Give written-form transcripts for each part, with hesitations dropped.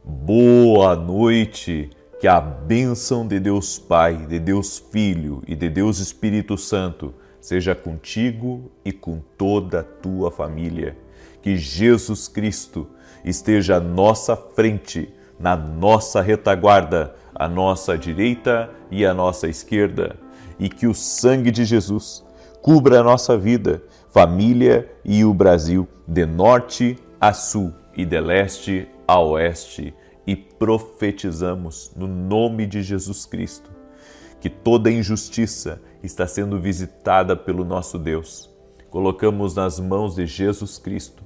Boa noite, que a bênção de Deus Pai, de Deus Filho e de Deus Espírito Santo seja contigo e com toda a tua família. Que Jesus Cristo esteja à nossa frente, na nossa retaguarda, à nossa direita e à nossa esquerda. E que o sangue de Jesus cubra a nossa vida, família e o Brasil, de norte a sul e de leste a oeste, e profetizamos no nome de Jesus Cristo que toda injustiça está sendo visitada pelo nosso Deus. Colocamos nas mãos de Jesus Cristo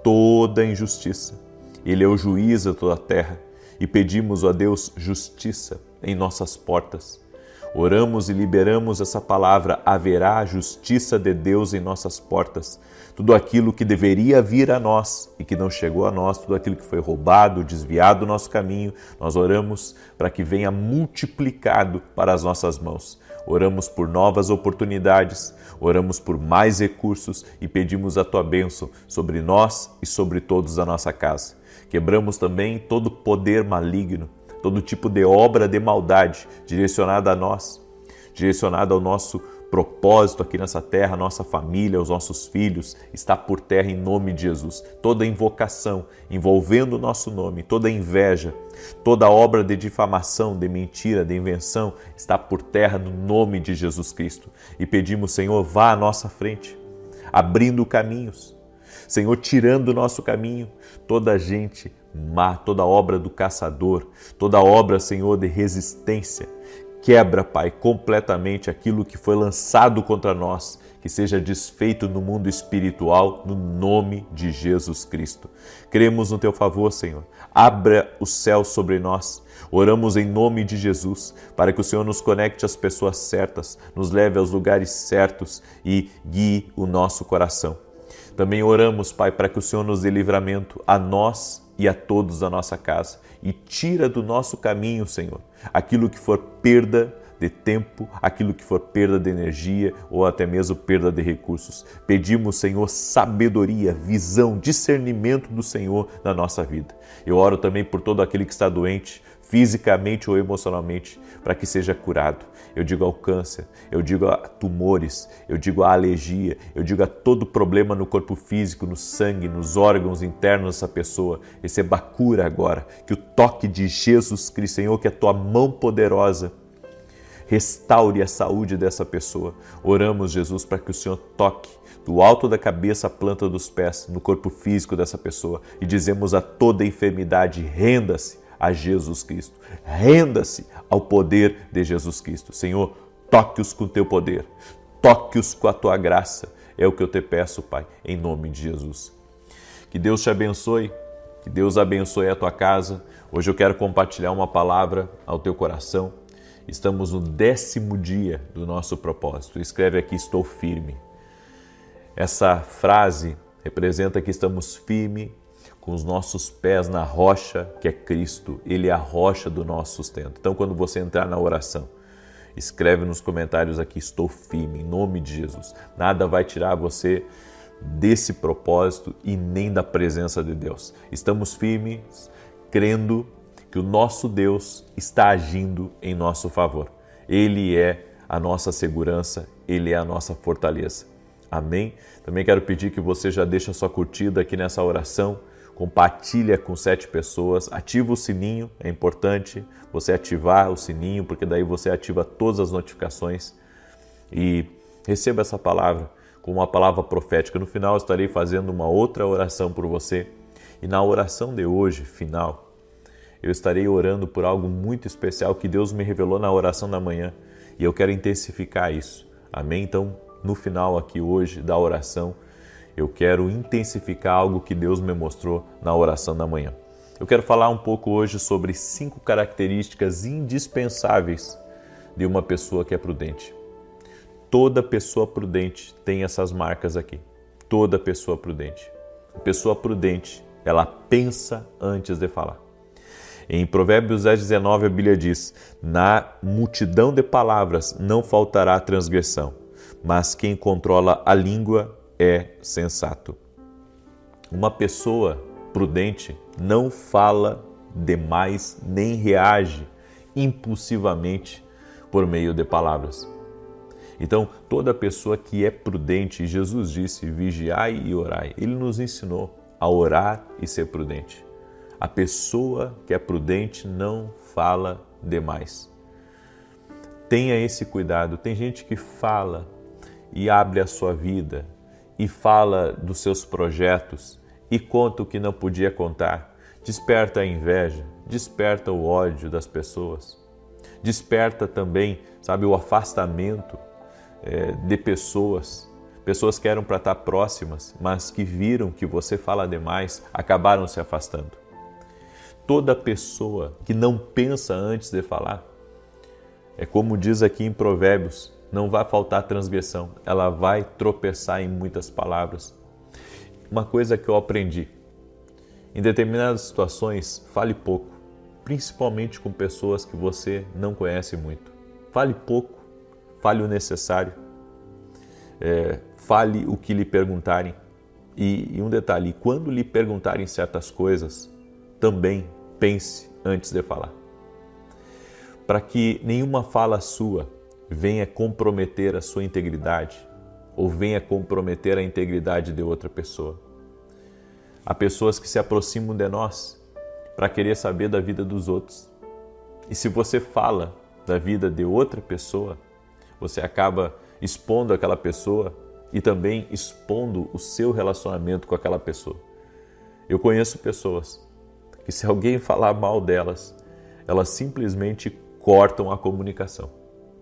toda injustiça. Ele é o juiz de toda a terra e pedimos a Deus justiça em nossas portas. Oramos e liberamos essa palavra: haverá a justiça de Deus em nossas portas. Tudo aquilo que deveria vir a nós e que não chegou a nós, tudo aquilo que foi roubado, desviado do nosso caminho, nós oramos para que venha multiplicado para as nossas mãos. Oramos por novas oportunidades, oramos por mais recursos e pedimos a Tua bênção sobre nós e sobre todos da nossa casa. Quebramos também todo poder maligno, todo tipo de obra de maldade direcionada a nós, direcionada ao nosso propósito aqui nessa terra, a nossa família, os nossos filhos, está por terra em nome de Jesus. Toda invocação envolvendo o nosso nome, toda inveja, toda obra de difamação, de mentira, de invenção, está por terra no nome de Jesus Cristo. E pedimos, Senhor, vá à nossa frente, abrindo caminhos. Senhor, tirando do nosso caminho toda gente má, toda obra do caçador, toda obra, Senhor, de resistência. Quebra, Pai, completamente aquilo que foi lançado contra nós, que seja desfeito no mundo espiritual, no nome de Jesus Cristo. Cremos no Teu favor, Senhor. Abra o céu sobre nós. Oramos em nome de Jesus, para que o Senhor nos conecte às pessoas certas, nos leve aos lugares certos e guie o nosso coração. Também oramos, Pai, para que o Senhor nos dê livramento a nós e a todos da nossa casa, e tira do nosso caminho, Senhor, aquilo que for perda de tempo, aquilo que for perda de energia ou até mesmo perda de recursos. Pedimos, Senhor, sabedoria, visão, discernimento do Senhor na nossa vida. Eu oro também por todo aquele que está doente, fisicamente ou emocionalmente, para que seja curado. Eu digo ao câncer, eu digo a tumores, eu digo a alergia, eu digo a todo problema no corpo físico, no sangue, nos órgãos internos dessa pessoa. Receba cura agora, que o toque de Jesus Cristo, Senhor, que a Tua mão poderosa restaure a saúde dessa pessoa. Oramos, Jesus, para que o Senhor toque do alto da cabeça à planta dos pés, no corpo físico dessa pessoa, e dizemos a toda enfermidade: renda-se a Jesus Cristo, renda-se ao poder de Jesus Cristo. Senhor, toque-os com Teu poder, toque-os com a Tua graça. É o que eu te peço, Pai, em nome de Jesus. Que Deus te abençoe, que Deus abençoe a tua casa. Hoje eu quero compartilhar uma palavra ao teu coração. Estamos no 10º dia do nosso propósito. Escreve aqui: estou firme. Essa frase representa que estamos firmes com os nossos pés na rocha que é Cristo. Ele é a rocha do nosso sustento. Então, quando você entrar na oração, escreve nos comentários aqui: estou firme, em nome de Jesus. Nada vai tirar você desse propósito e nem da presença de Deus. Estamos firmes, crendo que o nosso Deus está agindo em nosso favor. Ele é a nossa segurança, Ele é a nossa fortaleza. Amém? Também quero pedir que você já deixe a sua curtida aqui nessa oração, compartilha com 7 pessoas, ativa o sininho, é importante você ativar o sininho, porque daí você ativa todas as notificações e receba essa palavra como uma palavra profética. No final eu estarei fazendo uma outra oração por você e na oração de hoje, final, eu estarei orando por algo muito especial que Deus me revelou na oração da manhã e eu quero intensificar isso. Amém? Então, no final aqui hoje da oração, eu quero intensificar algo que Deus me mostrou na oração da manhã. Eu quero falar um pouco hoje sobre 5 características indispensáveis de uma pessoa que é prudente. Toda pessoa prudente tem essas marcas aqui. Toda pessoa prudente. A pessoa prudente, ela pensa antes de falar. Em Provérbios 10:19, a Bíblia diz: na multidão de palavras não faltará transgressão, mas quem controla a língua é sensato. Uma pessoa prudente não fala demais nem reage impulsivamente por meio de palavras. Então, toda pessoa que é prudente, Jesus disse, vigiai e orai. Ele nos ensinou a orar e ser prudente. A pessoa que é prudente não fala demais. Tenha esse cuidado. Tem gente que fala e abre a sua vida e fala dos seus projetos e conta o que não podia contar. Desperta a inveja, desperta o ódio das pessoas. Desperta também, o afastamento de pessoas que eram para estar próximas, mas que viram que você fala demais, acabaram se afastando. Toda pessoa que não pensa antes de falar, é como diz aqui em Provérbios, não vai faltar transgressão, ela vai tropeçar em muitas palavras. Uma coisa que eu aprendi, em determinadas situações, fale pouco, principalmente com pessoas que você não conhece muito. Fale pouco, fale o necessário, fale o que lhe perguntarem. E um detalhe, quando lhe perguntarem certas coisas, também pense antes de falar. Para que nenhuma fala sua venha comprometer a sua integridade ou venha comprometer a integridade de outra pessoa. Há pessoas que se aproximam de nós para querer saber da vida dos outros. E se você fala da vida de outra pessoa, você acaba expondo aquela pessoa e também expondo o seu relacionamento com aquela pessoa. Eu conheço pessoas que, se alguém falar mal delas, elas simplesmente cortam a comunicação.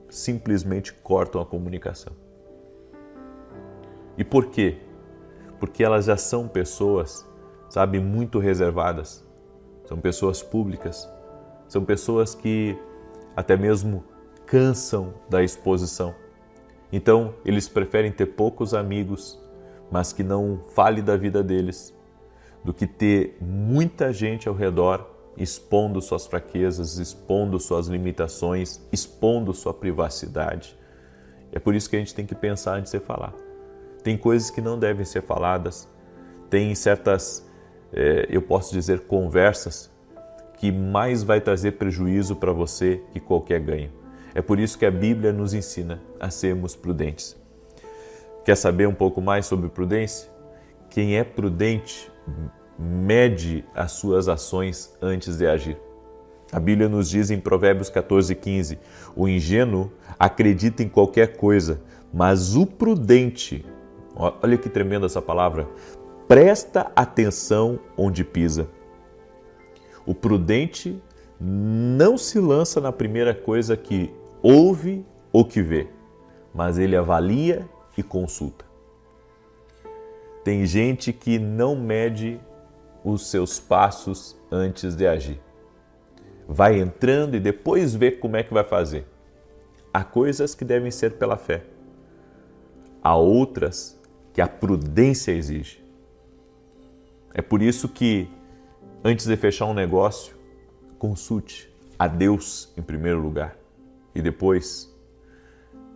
Simplesmente cortam a comunicação. E por quê? Porque elas já são pessoas, muito reservadas. São pessoas públicas. São pessoas que até mesmo cansam da exposição. Então, eles preferem ter poucos amigos, mas que não fale da vida deles, do que ter muita gente ao redor expondo suas fraquezas, expondo suas limitações, expondo sua privacidade. É por isso que a gente tem que pensar antes de falar. Tem coisas que não devem ser faladas, tem certas, eu posso dizer, conversas que mais vai trazer prejuízo para você que qualquer ganho. É por isso que a Bíblia nos ensina a sermos prudentes. Quer saber um pouco mais sobre prudência? Quem é prudente mede as suas ações antes de agir. A Bíblia nos diz em Provérbios 14:15, o ingênuo acredita em qualquer coisa, mas o prudente, olha que tremenda essa palavra, presta atenção onde pisa. O prudente não se lança na primeira coisa que ouve ou que vê, mas ele avalia e consulta. Tem gente que não mede os seus passos antes de agir. Vai entrando e depois vê como é que vai fazer. Há coisas que devem ser pela fé. Há outras que a prudência exige. É por isso que, antes de fechar um negócio, consulte a Deus em primeiro lugar. E depois,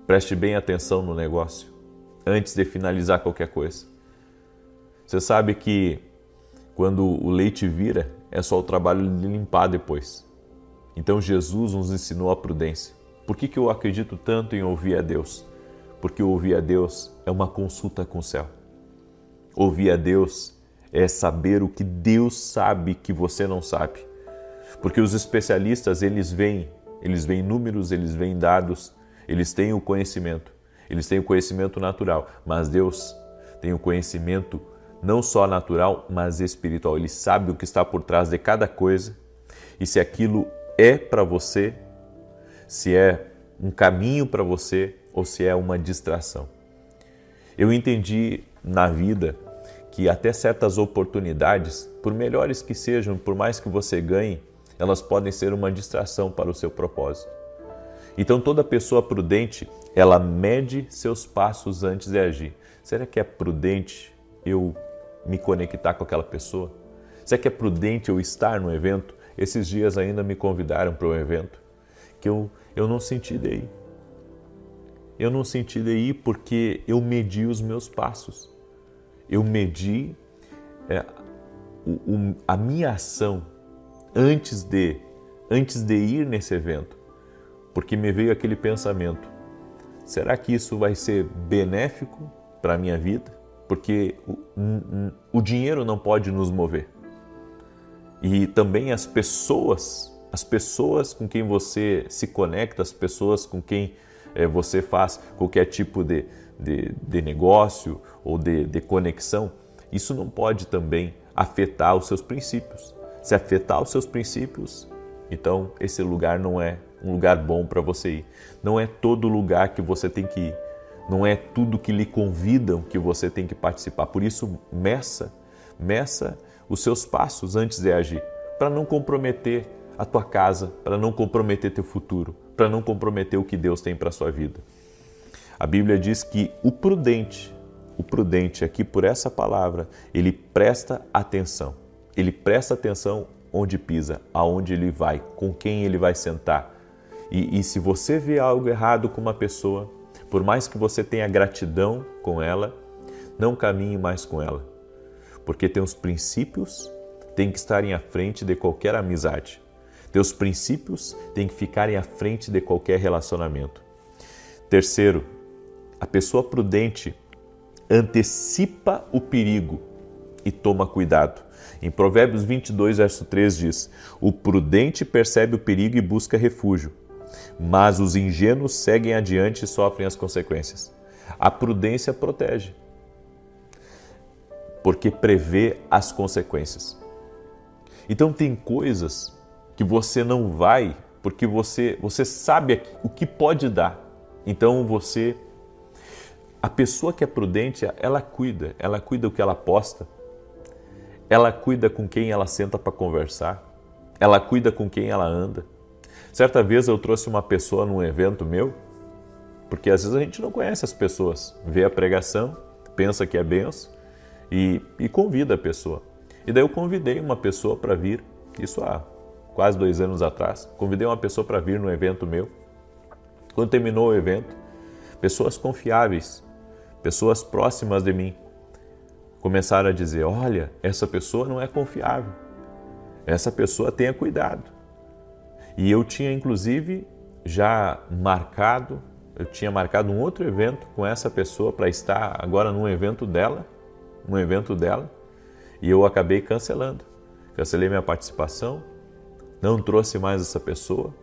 preste bem atenção no negócio, antes de finalizar qualquer coisa. Você sabe que quando o leite vira, é só o trabalho de limpar depois. Então Jesus nos ensinou a prudência. Por que eu acredito tanto em ouvir a Deus? Porque ouvir a Deus é uma consulta com o céu. Ouvir a Deus é saber o que Deus sabe que você não sabe. Porque os especialistas, eles veem números, eles veem dados, eles têm o conhecimento. Eles têm o conhecimento natural, mas Deus tem o conhecimento não só natural, mas espiritual. Ele sabe o que está por trás de cada coisa e se aquilo é para você, se é um caminho para você ou se é uma distração. Eu entendi na vida que até certas oportunidades, por melhores que sejam, por mais que você ganhe, elas podem ser uma distração para o seu propósito. Então toda pessoa prudente, ela mede seus passos antes de agir. Será que é prudente eu me conectar com aquela pessoa? Será que é prudente eu estar no evento? Esses dias ainda me convidaram para um evento que eu não senti de ir. Eu não senti de ir porque eu medi os meus passos. Eu medi a minha ação antes de ir nesse evento, porque me veio aquele pensamento: será que isso vai ser benéfico para a minha vida? Porque o dinheiro não pode nos mover. E também as pessoas com quem você se conecta, as pessoas com quem você faz qualquer tipo de negócio ou de conexão, isso não pode também afetar os seus princípios. Se afetar os seus princípios, então esse lugar não é um lugar bom para você ir. Não é todo lugar que você tem que ir. Não é tudo que lhe convidam que você tem que participar. Por isso, meça os seus passos antes de agir, para não comprometer a tua casa, para não comprometer teu futuro, para não comprometer o que Deus tem para a sua vida. A Bíblia diz que o prudente aqui por essa palavra, ele presta atenção. Ele presta atenção onde pisa, aonde ele vai, com quem ele vai sentar. E se você vê algo errado com uma pessoa, por mais que você tenha gratidão com ela, não caminhe mais com ela. Porque teus princípios têm que estarem à frente de qualquer amizade. Teus princípios têm que ficarem à frente de qualquer relacionamento. Terceiro, a pessoa prudente antecipa o perigo e toma cuidado. Em Provérbios 22, verso 3 diz: o prudente percebe o perigo e busca refúgio, mas os ingênuos seguem adiante e sofrem as consequências. A prudência protege, porque prevê as consequências. Então tem coisas que você não vai, porque você sabe o que pode dar. Então a pessoa que é prudente, ela cuida o que ela posta, ela cuida com quem ela senta para conversar, ela cuida com quem ela anda. Certa vez eu trouxe uma pessoa num evento meu, porque às vezes a gente não conhece as pessoas, vê a pregação, pensa que é benção e convida a pessoa. E daí eu convidei uma pessoa para vir, isso há quase 2 anos atrás, convidei uma pessoa para vir no evento meu. Quando terminou o evento, pessoas confiáveis, pessoas próximas de mim, começaram a dizer: olha, essa pessoa não é confiável, essa pessoa tenha cuidado. E eu tinha inclusive marcado um outro evento com essa pessoa para estar agora num evento dela, e eu acabei cancelei minha participação, não trouxe mais essa pessoa.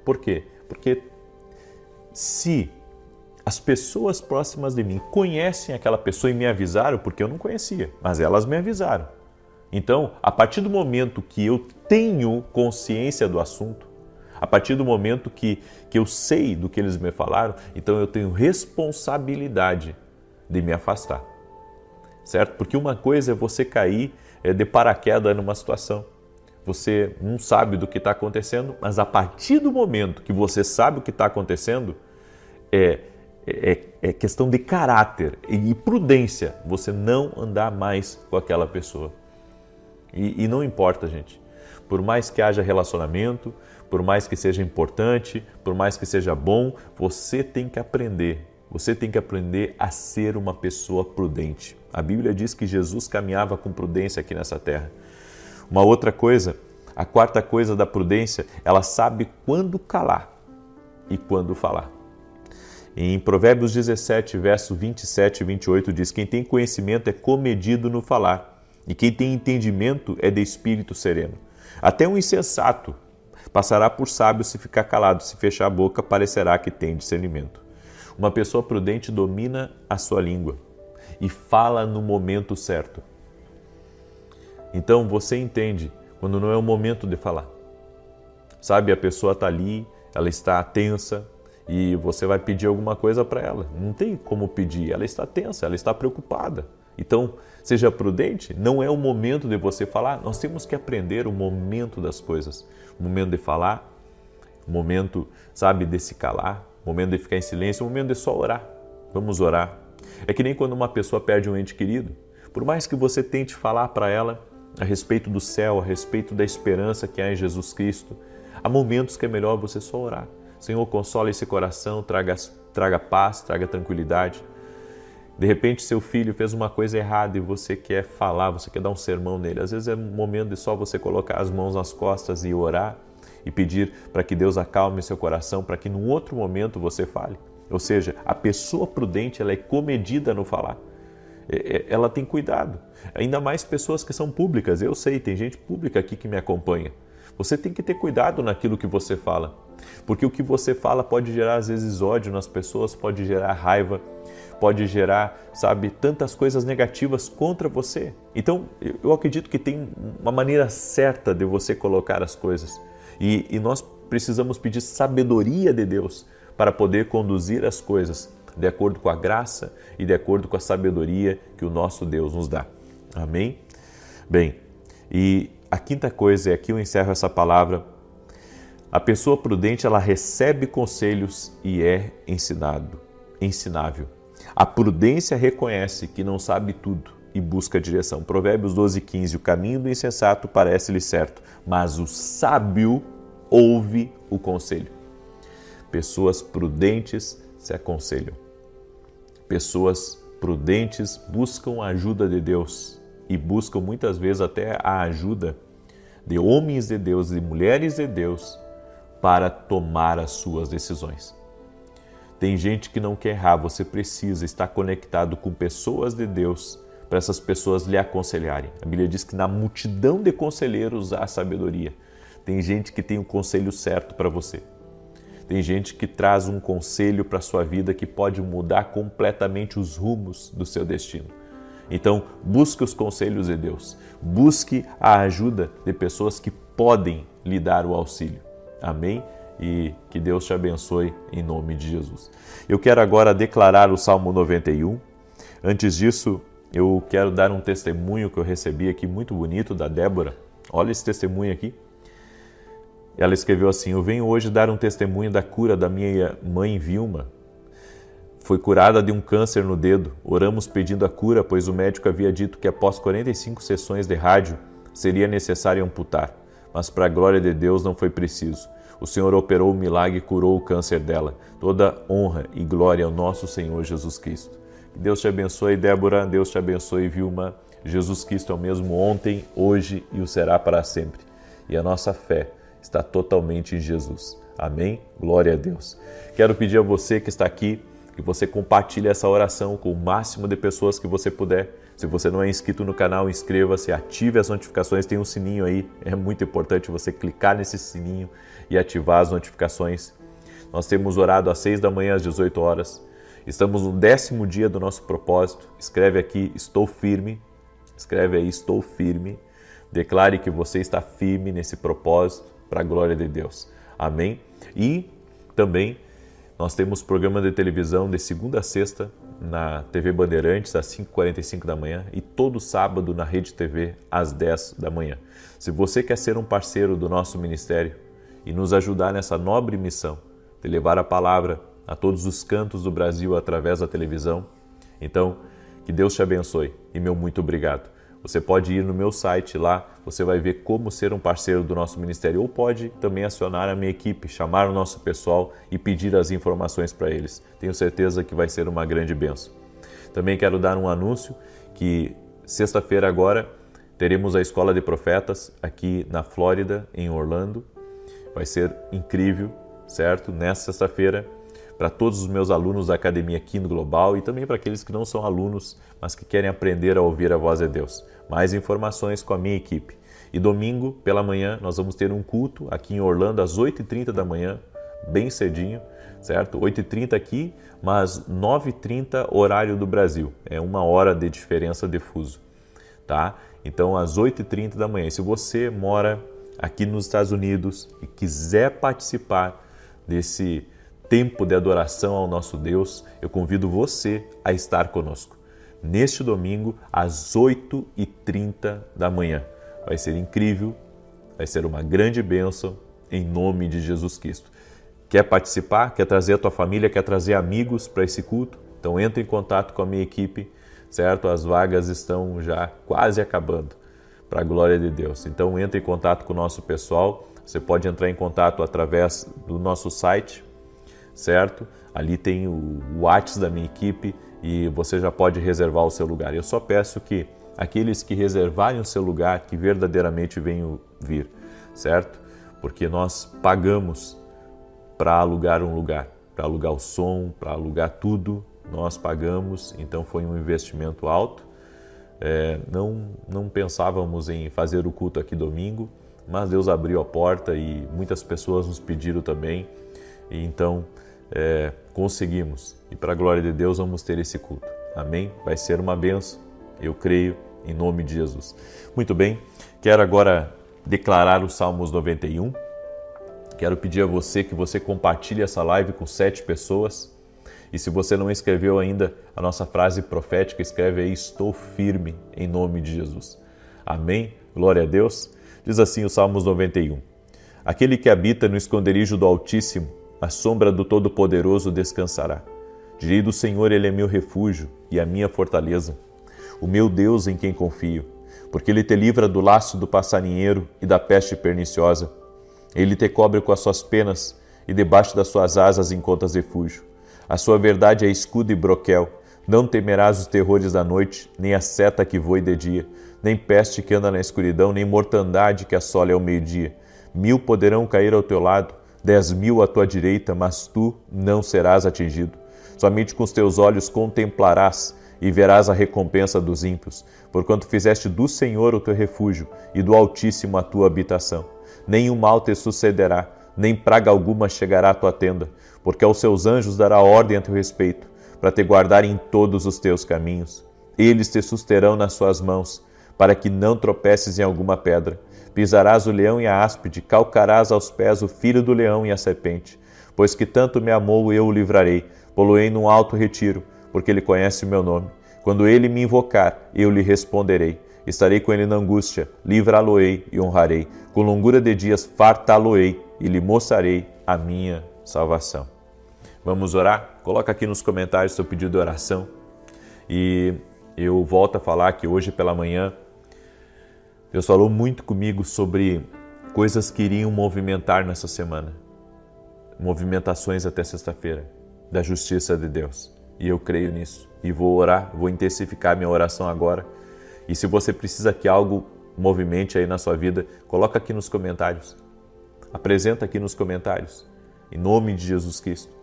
Por quê? Porque se as pessoas próximas de mim conhecem aquela pessoa e me avisaram, porque eu não conhecia, mas elas me avisaram. Então, a partir do momento que eu tenho consciência do assunto, a partir do momento que eu sei do que eles me falaram, então eu tenho responsabilidade de me afastar, certo? Porque uma coisa é você cair de paraquedas numa situação. Você não sabe do que está acontecendo, mas a partir do momento que você sabe o que está acontecendo, é questão de caráter e prudência você não andar mais com aquela pessoa. E não importa, gente. Por mais que haja relacionamento, por mais que seja importante, por mais que seja bom, você tem que aprender. Você tem que aprender a ser uma pessoa prudente. A Bíblia diz que Jesus caminhava com prudência aqui nessa terra. Uma outra coisa, a quarta coisa da prudência, ela sabe quando calar e quando falar. Em Provérbios 17, verso 27 e 28 diz: quem tem conhecimento é comedido no falar, e quem tem entendimento é de espírito sereno. Até um insensato passará por sábio se ficar calado, se fechar a boca parecerá que tem discernimento. Uma pessoa prudente domina a sua língua e fala no momento certo. Então você entende quando não é o momento de falar. Sabe, a pessoa está ali, ela está tensa e você vai pedir alguma coisa para ela. Não tem como pedir, ela está tensa, ela está preocupada. Então, seja prudente, não é o momento de você falar, nós temos que aprender o momento das coisas. O momento de falar, o momento, sabe, de se calar, o momento de ficar em silêncio, o momento de só orar. Vamos orar. É que nem quando uma pessoa perde um ente querido. Por mais que você tente falar para ela a respeito do céu, a respeito da esperança que há em Jesus Cristo, há momentos que é melhor você só orar. Senhor, consola esse coração, traga paz, traga tranquilidade. De repente seu filho fez uma coisa errada e você quer falar, você quer dar um sermão nele. Às vezes é um momento de só você colocar as mãos nas costas e orar e pedir para que Deus acalme seu coração, para que num outro momento você fale. Ou seja, a pessoa prudente, ela é comedida no falar. Ela tem cuidado. Ainda mais pessoas que são públicas. Eu sei, tem gente pública aqui que me acompanha. Você tem que ter cuidado naquilo que você fala. Porque o que você fala pode gerar, às vezes, ódio nas pessoas, pode gerar raiva, pode gerar, tantas coisas negativas contra você. Então, eu acredito que tem uma maneira certa de você colocar as coisas. E nós precisamos pedir sabedoria de Deus para poder conduzir as coisas de acordo com a graça e de acordo com a sabedoria que o nosso Deus nos dá. Amém? Bem, e a quinta coisa, e aqui eu encerro essa palavra, a pessoa prudente, ela recebe conselhos e é ensinável. A prudência reconhece que não sabe tudo e busca direção. Provérbios 12:15, o caminho do insensato parece-lhe certo, mas o sábio ouve o conselho. Pessoas prudentes se aconselham. Pessoas prudentes buscam a ajuda de Deus e buscam muitas vezes até a ajuda de homens de Deus e mulheres de Deus para tomar as suas decisões. Tem gente que não quer errar, você precisa estar conectado com pessoas de Deus para essas pessoas lhe aconselharem. A Bíblia diz que na multidão de conselheiros há sabedoria. Tem gente que tem o conselho certo para você. Tem gente que traz um conselho para a sua vida que pode mudar completamente os rumos do seu destino. Então, busque os conselhos de Deus. Busque a ajuda de pessoas que podem lhe dar o auxílio. Amém? E que Deus te abençoe em nome de Jesus. Eu quero agora declarar o Salmo 91. Antes disso, eu quero dar um testemunho que eu recebi aqui muito bonito da Débora. Olha esse testemunho aqui. Ela escreveu assim: eu venho hoje dar um testemunho da cura da minha mãe Vilma. Foi curada de um câncer no dedo. Oramos pedindo a cura, pois o médico havia dito que após 45 sessões de rádio seria necessário amputar. Mas para a glória de Deus não foi preciso. O Senhor operou o milagre e curou o câncer dela. Toda honra e glória ao nosso Senhor Jesus Cristo. Que Deus te abençoe, Débora. Deus te abençoe, Vilma. Jesus Cristo é o mesmo ontem, hoje e o será para sempre. E a nossa fé está totalmente em Jesus. Amém? Glória a Deus. Quero pedir a você que está aqui, que você compartilhe essa oração com o máximo de pessoas que você puder. Se você não é inscrito no canal, inscreva-se, ative as notificações, tem um sininho aí. É muito importante você clicar nesse sininho e ativar as notificações. Nós temos orado às 6 da manhã, às 18 horas. Estamos no 10º dia do nosso propósito. Escreve aqui, estou firme. Escreve aí, estou firme. Declare que você está firme nesse propósito para a glória de Deus. Amém? E também nós temos programa de televisão de segunda a sexta na TV Bandeirantes às 5h45 da manhã e todo sábado na Rede TV às 10 da manhã. Se você quer ser um parceiro do nosso ministério e nos ajudar nessa nobre missão de levar a palavra a todos os cantos do Brasil através da televisão, então que Deus te abençoe e meu muito obrigado. Você pode ir no meu site lá, você vai ver como ser um parceiro do nosso ministério, ou pode também acionar a minha equipe, chamar o nosso pessoal e pedir as informações para eles. Tenho certeza que vai ser uma grande bênção. Também quero dar um anúncio que sexta-feira agora teremos a Escola de Profetas aqui na Flórida, em Orlando. Vai ser incrível, certo? Nessa sexta-feira, para todos os meus alunos da Academia Kino Global e também para aqueles que não são alunos, mas que querem aprender a ouvir a voz de Deus. Mais informações com a minha equipe. E domingo, pela manhã, nós vamos ter um culto aqui em Orlando às 8h30 da manhã, bem cedinho, certo? 8h30 aqui, mas 9h30 horário do Brasil. É 1 hora de diferença de fuso, tá? Então, às 8h30 da manhã. E se você mora aqui nos Estados Unidos e quiser participar desse tempo de adoração ao nosso Deus, eu convido você a estar conosco. Neste domingo, às 8h30 da manhã. Vai ser incrível, vai ser uma grande bênção, em nome de Jesus Cristo. Quer participar? Quer trazer a tua família? Quer trazer amigos para esse culto? Então entre em contato com a minha equipe, certo? As vagas estão já quase acabando, para a glória de Deus. Então entre em contato com o nosso pessoal. Você pode entrar em contato através do nosso site, certo? Ali tem o WhatsApp da minha equipe e você já pode reservar o seu lugar. Eu só peço que aqueles que reservarem o seu lugar, que verdadeiramente venham vir, certo? Porque nós pagamos para alugar um lugar, para alugar o som, para alugar tudo, nós pagamos, então foi um investimento alto. Não pensávamos em fazer o culto aqui domingo, mas Deus abriu a porta e muitas pessoas nos pediram também, e então conseguimos. E para a glória de Deus vamos ter esse culto. Amém? Vai ser uma bênção, eu creio, em nome de Jesus. Muito bem, quero agora declarar os Salmos 91. Quero pedir a você que você compartilhe essa live com 7 pessoas. E se você não escreveu ainda a nossa frase profética, escreve aí: estou firme em nome de Jesus. Amém? Glória a Deus. Diz assim o Salmos 91. Aquele que habita no esconderijo do Altíssimo, à sombra do Todo-Poderoso descansará. Direi do Senhor, Ele é meu refúgio e a minha fortaleza, o meu Deus em quem confio, porque Ele te livra do laço do passarinheiro e da peste perniciosa. Ele te cobre com as suas penas e debaixo das suas asas encontras refúgio. A sua verdade é escudo e broquel. Não temerás os terrores da noite, nem a seta que voe de dia, nem peste que anda na escuridão, nem mortandade que assole ao meio-dia. 1000 poderão cair ao teu lado, 10.000 à tua direita, mas tu não serás atingido. Somente com os teus olhos contemplarás e verás a recompensa dos ímpios, porquanto fizeste do Senhor o teu refúgio e do Altíssimo a tua habitação. Nenhum mal te sucederá, nem praga alguma chegará à tua tenda, porque aos seus anjos dará ordem a teu respeito, para te guardar em todos os teus caminhos. Eles te susterão nas suas mãos, para que não tropeces em alguma pedra. Pisarás o leão e a áspide, calcarás aos pés o filho do leão e a serpente. Pois que tanto me amou, eu o livrarei, pô-lo-ei num alto retiro, porque ele conhece o meu nome. Quando ele me invocar, eu lhe responderei. Estarei com ele na angústia, livrá-lo-ei e honrarei. Com longura de dias fartá-lo-ei e lhe mostrarei a minha salvação. Vamos orar? Coloca aqui nos comentários seu pedido de oração. E eu volto a falar que hoje pela manhã Deus falou muito comigo sobre coisas que iriam movimentar nessa semana. Movimentações até sexta-feira da justiça de Deus. E eu creio nisso. E vou orar, vou intensificar minha oração agora. E se você precisa que algo movimente aí na sua vida, coloca aqui nos comentários. Apresenta aqui nos comentários. Em nome de Jesus Cristo.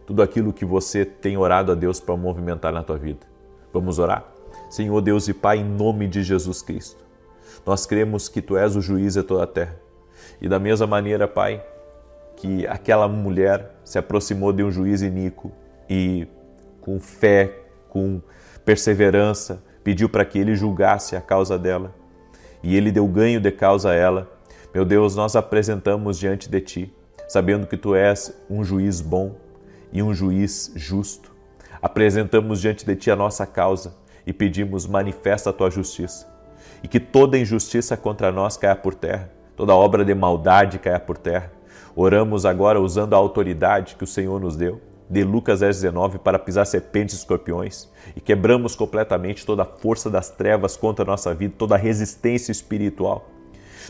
Tudo aquilo que você tem orado a Deus para movimentar na tua vida. Vamos orar? Senhor Deus e Pai, em nome de Jesus Cristo. Nós cremos que Tu és o juiz de toda a terra. E da mesma maneira, Pai, que aquela mulher se aproximou de um juiz iníquo e com fé, com perseverança, pediu para que ele julgasse a causa dela. E ele deu ganho de causa a ela. Meu Deus, nós apresentamos diante de Ti, sabendo que Tu és um juiz bom e um juiz justo. Apresentamos diante de Ti a nossa causa e pedimos: manifesta a Tua justiça. E que toda injustiça contra nós caia por terra, toda obra de maldade caia por terra. Oramos agora usando a autoridade que o Senhor nos deu, de Lucas 10:19, para pisar serpentes e escorpiões, e quebramos completamente toda a força das trevas contra a nossa vida, toda a resistência espiritual.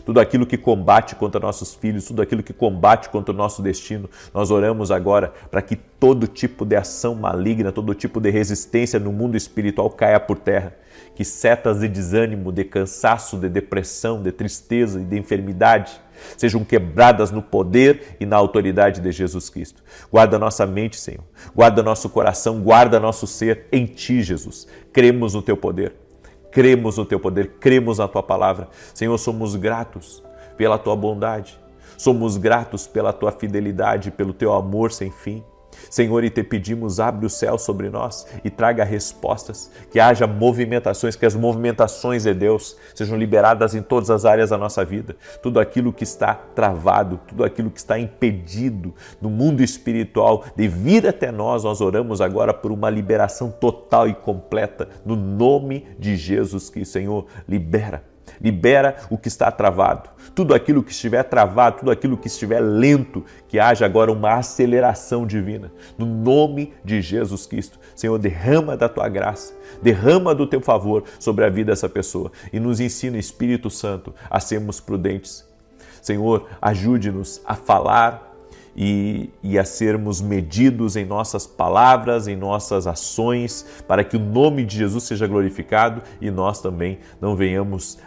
Tudo aquilo que combate contra nossos filhos, tudo aquilo que combate contra o nosso destino, nós oramos agora para que todo tipo de ação maligna, todo tipo de resistência no mundo espiritual caia por terra. Que setas de desânimo, de cansaço, de depressão, de tristeza e de enfermidade sejam quebradas no poder e na autoridade de Jesus Cristo. Guarda nossa mente, Senhor. Guarda nosso coração, guarda nosso ser em Ti, Jesus. Cremos no Teu poder. Cremos no Teu poder, cremos na Tua palavra. Senhor, somos gratos pela Tua bondade. Somos gratos pela Tua fidelidade, pelo Teu amor sem fim. Senhor, e Te pedimos, abre o céu sobre nós e traga respostas, que haja movimentações, que as movimentações de Deus sejam liberadas em todas as áreas da nossa vida. Tudo aquilo que está travado, tudo aquilo que está impedido no mundo espiritual de vir até nós, nós oramos agora por uma liberação total e completa, no nome de Jesus Cristo. Senhor, libera o que está travado. Tudo aquilo que estiver travado, tudo aquilo que estiver lento, que haja agora uma aceleração divina. No nome de Jesus Cristo. Senhor, derrama da Tua graça, derrama do Teu favor sobre a vida dessa pessoa e nos ensina, Espírito Santo, a sermos prudentes. Senhor, ajude-nos a falar e a sermos medidos em nossas palavras, em nossas ações, para que o nome de Jesus seja glorificado e nós também não venhamos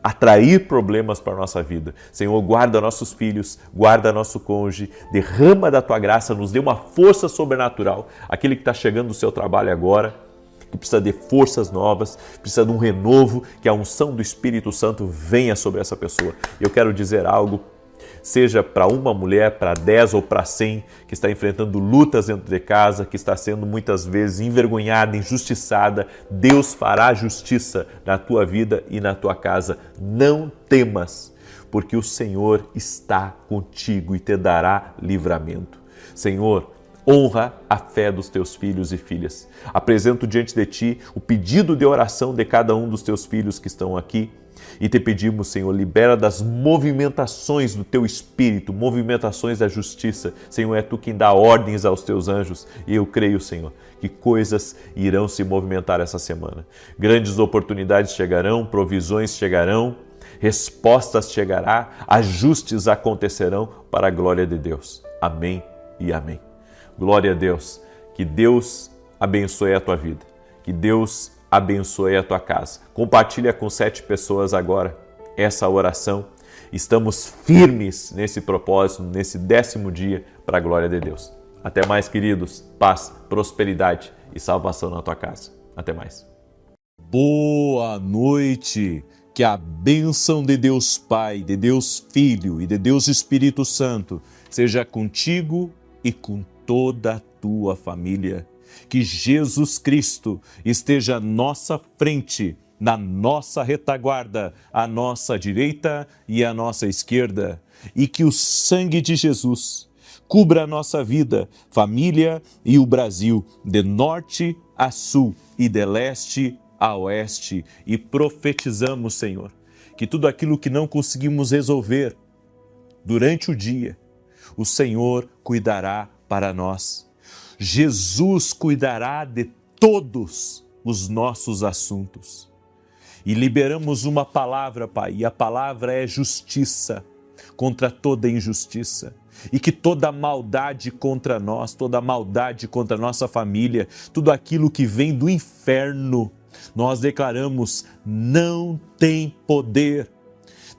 atrair problemas para a nossa vida. Senhor, guarda nossos filhos, guarda nosso cônjuge, derrama da Tua graça, nos dê uma força sobrenatural. Aquele que está chegando do seu trabalho agora, que precisa de forças novas, precisa de um renovo, que a unção do Espírito Santo venha sobre essa pessoa. Eu quero dizer algo, seja para uma mulher, para 10 ou para 100, que está enfrentando lutas dentro de casa, que está sendo muitas vezes envergonhada, injustiçada, Deus fará justiça na tua vida e na tua casa. Não temas, porque o Senhor está contigo e te dará livramento. Senhor, honra a fé dos teus filhos e filhas. Apresento diante de ti o pedido de oração de cada um dos teus filhos que estão aqui e te pedimos, Senhor, libera das movimentações do teu Espírito, movimentações da justiça. Senhor, é tu quem dá ordens aos teus anjos e eu creio, Senhor, que coisas irão se movimentar essa semana. Grandes oportunidades chegarão, provisões chegarão, respostas chegarão, ajustes acontecerão para a glória de Deus. Amém e amém. Glória a Deus, que Deus abençoe a tua vida, que Deus abençoe a tua casa. Compartilha com 7 pessoas agora essa oração. Estamos firmes nesse propósito, nesse 10º dia, para a glória de Deus. Até mais, queridos. Paz, prosperidade e salvação na tua casa. Até mais. Boa noite. Que a bênção de Deus Pai, de Deus Filho e de Deus Espírito Santo seja contigo e com toda a tua família. Que Jesus Cristo esteja à nossa frente, na nossa retaguarda, à nossa direita e à nossa esquerda. E que o sangue de Jesus cubra a nossa vida, família e o Brasil, de norte a sul e de leste a oeste. E profetizamos, Senhor, que tudo aquilo que não conseguimos resolver durante o dia, o Senhor cuidará para nós. Jesus cuidará de todos os nossos assuntos. E liberamos uma palavra, Pai, e a palavra é justiça contra toda injustiça. E que toda maldade contra nós, toda maldade contra a nossa família, tudo aquilo que vem do inferno, nós declaramos, não tem poder.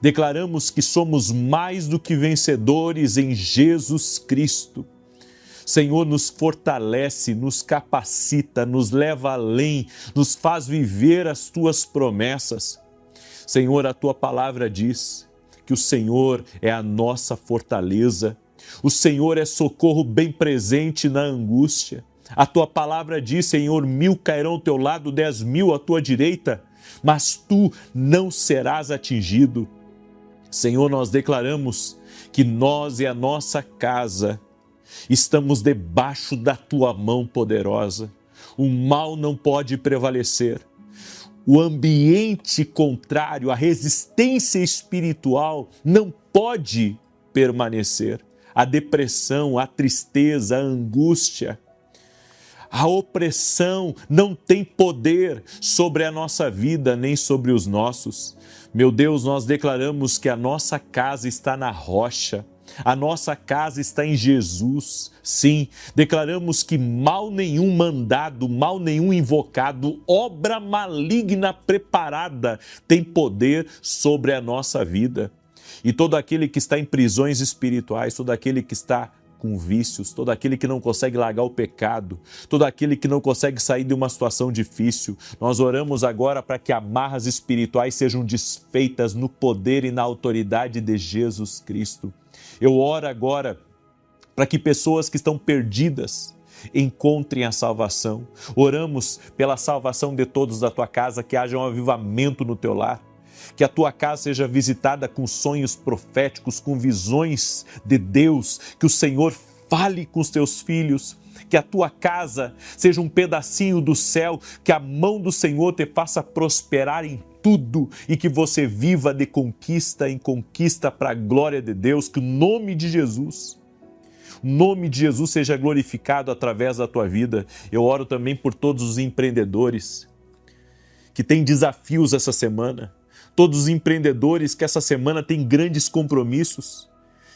Declaramos que somos mais do que vencedores em Jesus Cristo. Senhor, nos fortalece, nos capacita, nos leva além, nos faz viver as Tuas promessas. Senhor, a Tua palavra diz que o Senhor é a nossa fortaleza, o Senhor é socorro bem presente na angústia. A Tua palavra diz, Senhor, 1000 cairão ao Teu lado, 10.000 à Tua direita, mas Tu não serás atingido. Senhor, nós declaramos que nós e a nossa casa estamos debaixo da Tua mão poderosa. O mal não pode prevalecer. O ambiente contrário, a resistência espiritual não pode permanecer. A depressão, a tristeza, a angústia, a opressão não tem poder sobre a nossa vida nem sobre os nossos. Meu Deus, nós declaramos que a nossa casa está na rocha. A nossa casa está em Jesus. Sim, declaramos que mal nenhum mandado, mal nenhum invocado, obra maligna preparada tem poder sobre a nossa vida. E todo aquele que está em prisões espirituais, todo aquele que está com vícios, todo aquele que não consegue largar o pecado, todo aquele que não consegue sair de uma situação difícil, nós oramos agora para que amarras espirituais sejam desfeitas no poder e na autoridade de Jesus Cristo. Eu oro agora para que pessoas que estão perdidas encontrem a salvação. Oramos pela salvação de todos da tua casa, que haja um avivamento no teu lar, que a tua casa seja visitada com sonhos proféticos, com visões de Deus, que o Senhor fale com os teus filhos, que a tua casa seja um pedacinho do céu, que a mão do Senhor te faça prosperar em tudo e que você viva de conquista em conquista para a glória de Deus, que o nome de Jesus seja glorificado através da tua vida. Eu oro também por todos os empreendedores que têm desafios essa semana, todos os empreendedores que essa semana têm grandes compromissos,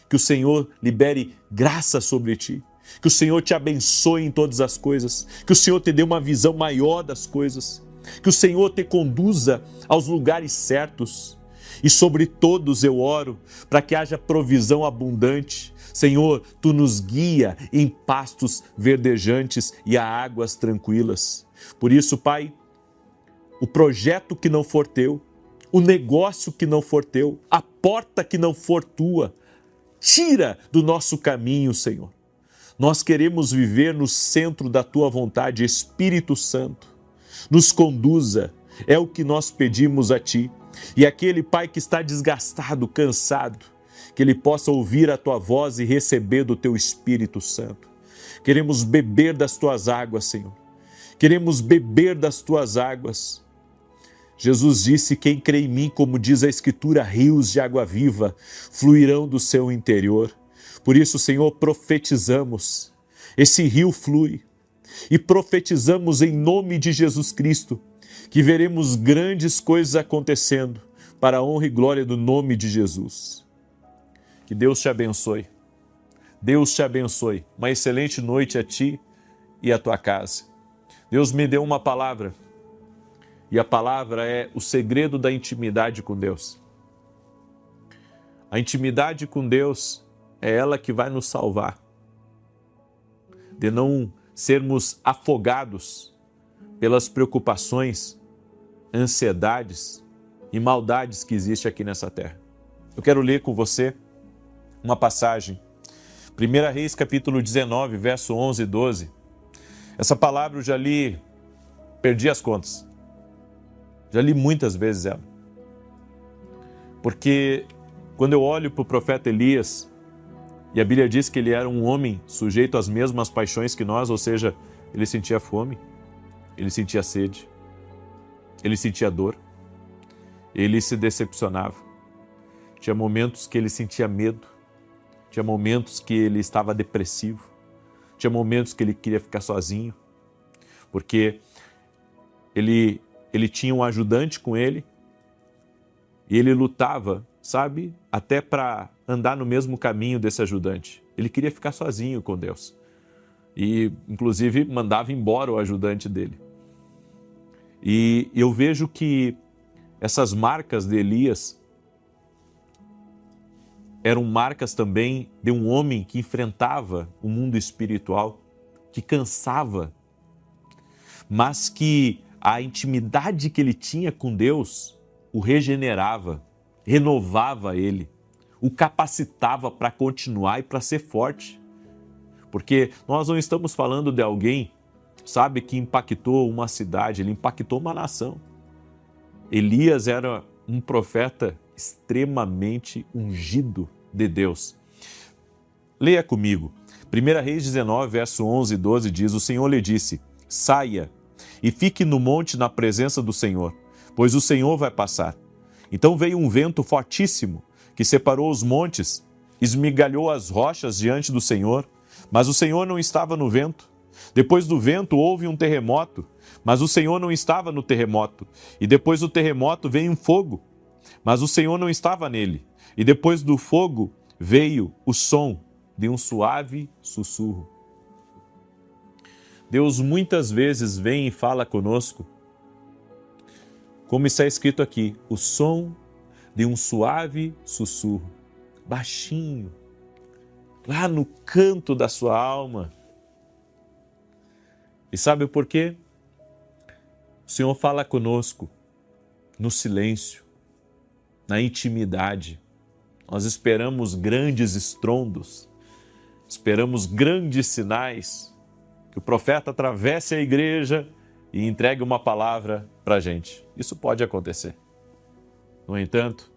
que o Senhor libere graça sobre ti, que o Senhor te abençoe em todas as coisas, que o Senhor te dê uma visão maior das coisas, que o Senhor te conduza aos lugares certos. E sobre todos eu oro para que haja provisão abundante. Senhor, Tu nos guia em pastos verdejantes e a águas tranquilas. Por isso, Pai, o projeto que não for Teu, o negócio que não for Teu, a porta que não for Tua, tira do nosso caminho, Senhor. Nós queremos viver no centro da Tua vontade. Espírito Santo, nos conduza, é o que nós pedimos a Ti. E aquele pai que está desgastado, cansado, que ele possa ouvir a Tua voz e receber do Teu Espírito Santo. Queremos beber das Tuas águas, Senhor. Queremos beber das Tuas águas. Jesus disse: quem crê em mim, como diz a Escritura, rios de água viva fluirão do seu interior. Por isso, Senhor, profetizamos. Esse rio flui. E profetizamos em nome de Jesus Cristo que veremos grandes coisas acontecendo para a honra e glória do nome de Jesus. Que Deus te abençoe. Deus te abençoe. Uma excelente noite a ti e a tua casa. Deus me deu uma palavra. E a palavra é o segredo da intimidade com Deus. A intimidade com Deus é ela que vai nos salvar de não sermos afogados pelas preocupações, ansiedades e maldades que existem aqui nessa terra. Eu quero ler com você uma passagem. 1 Reis, capítulo 19, verso 11 e 12. Essa palavra eu já li, perdi as contas. Já li muitas vezes ela. Porque quando eu olho para o profeta Elias, e a Bíblia diz que ele era um homem sujeito às mesmas paixões que nós, ou seja, ele sentia fome, ele sentia sede, ele sentia dor, ele se decepcionava. Tinha momentos que ele sentia medo, tinha momentos que ele estava depressivo, tinha momentos que ele queria ficar sozinho, porque ele tinha um ajudante com ele e ele lutava, sabe, até para andar no mesmo caminho desse ajudante. Ele queria ficar sozinho com Deus e, inclusive, mandava embora o ajudante dele. E eu vejo que essas marcas de Elias eram marcas também de um homem que enfrentava o mundo espiritual, que cansava, mas que a intimidade que ele tinha com Deus o regenerava, renovava ele, o capacitava para continuar e para ser forte. Porque nós não estamos falando de alguém, sabe, que impactou uma cidade, ele impactou uma nação. Elias era um profeta extremamente ungido de Deus. Leia comigo. 1 Reis 19, verso 11 e 12 diz: o Senhor lhe disse: saia e fique no monte na presença do Senhor, pois o Senhor vai passar. Então veio um vento fortíssimo, que separou os montes, esmigalhou as rochas diante do Senhor, mas o Senhor não estava no vento. Depois do vento houve um terremoto, mas o Senhor não estava no terremoto. E depois do terremoto veio um fogo, mas o Senhor não estava nele. E depois do fogo veio o som de um suave sussurro. Deus muitas vezes vem e fala conosco, como está escrito aqui, o som de um suave sussurro, baixinho, lá no canto da sua alma. E sabe por quê? O Senhor fala conosco no silêncio, na intimidade. Nós esperamos grandes estrondos, esperamos grandes sinais, que o profeta atravesse a igreja e entregue uma palavra para a gente. Isso pode acontecer. No entanto,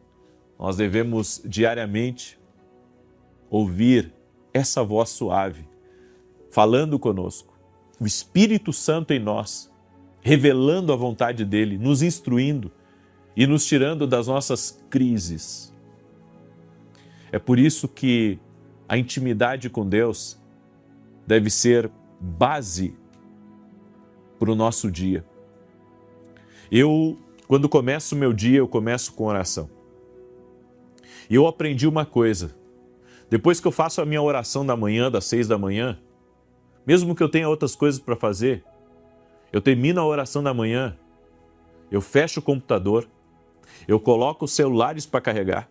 nós devemos diariamente ouvir essa voz suave, falando conosco, o Espírito Santo em nós, revelando a vontade dele, nos instruindo e nos tirando das nossas crises. É por isso que a intimidade com Deus deve ser base para o nosso dia. Quando começo o meu dia, eu começo com oração. E eu aprendi uma coisa: Depois que eu faço a minha oração da manhã, das 6 da manhã, mesmo que eu tenha outras coisas para fazer, eu termino a oração da manhã, eu fecho o computador, eu coloco os celulares para carregar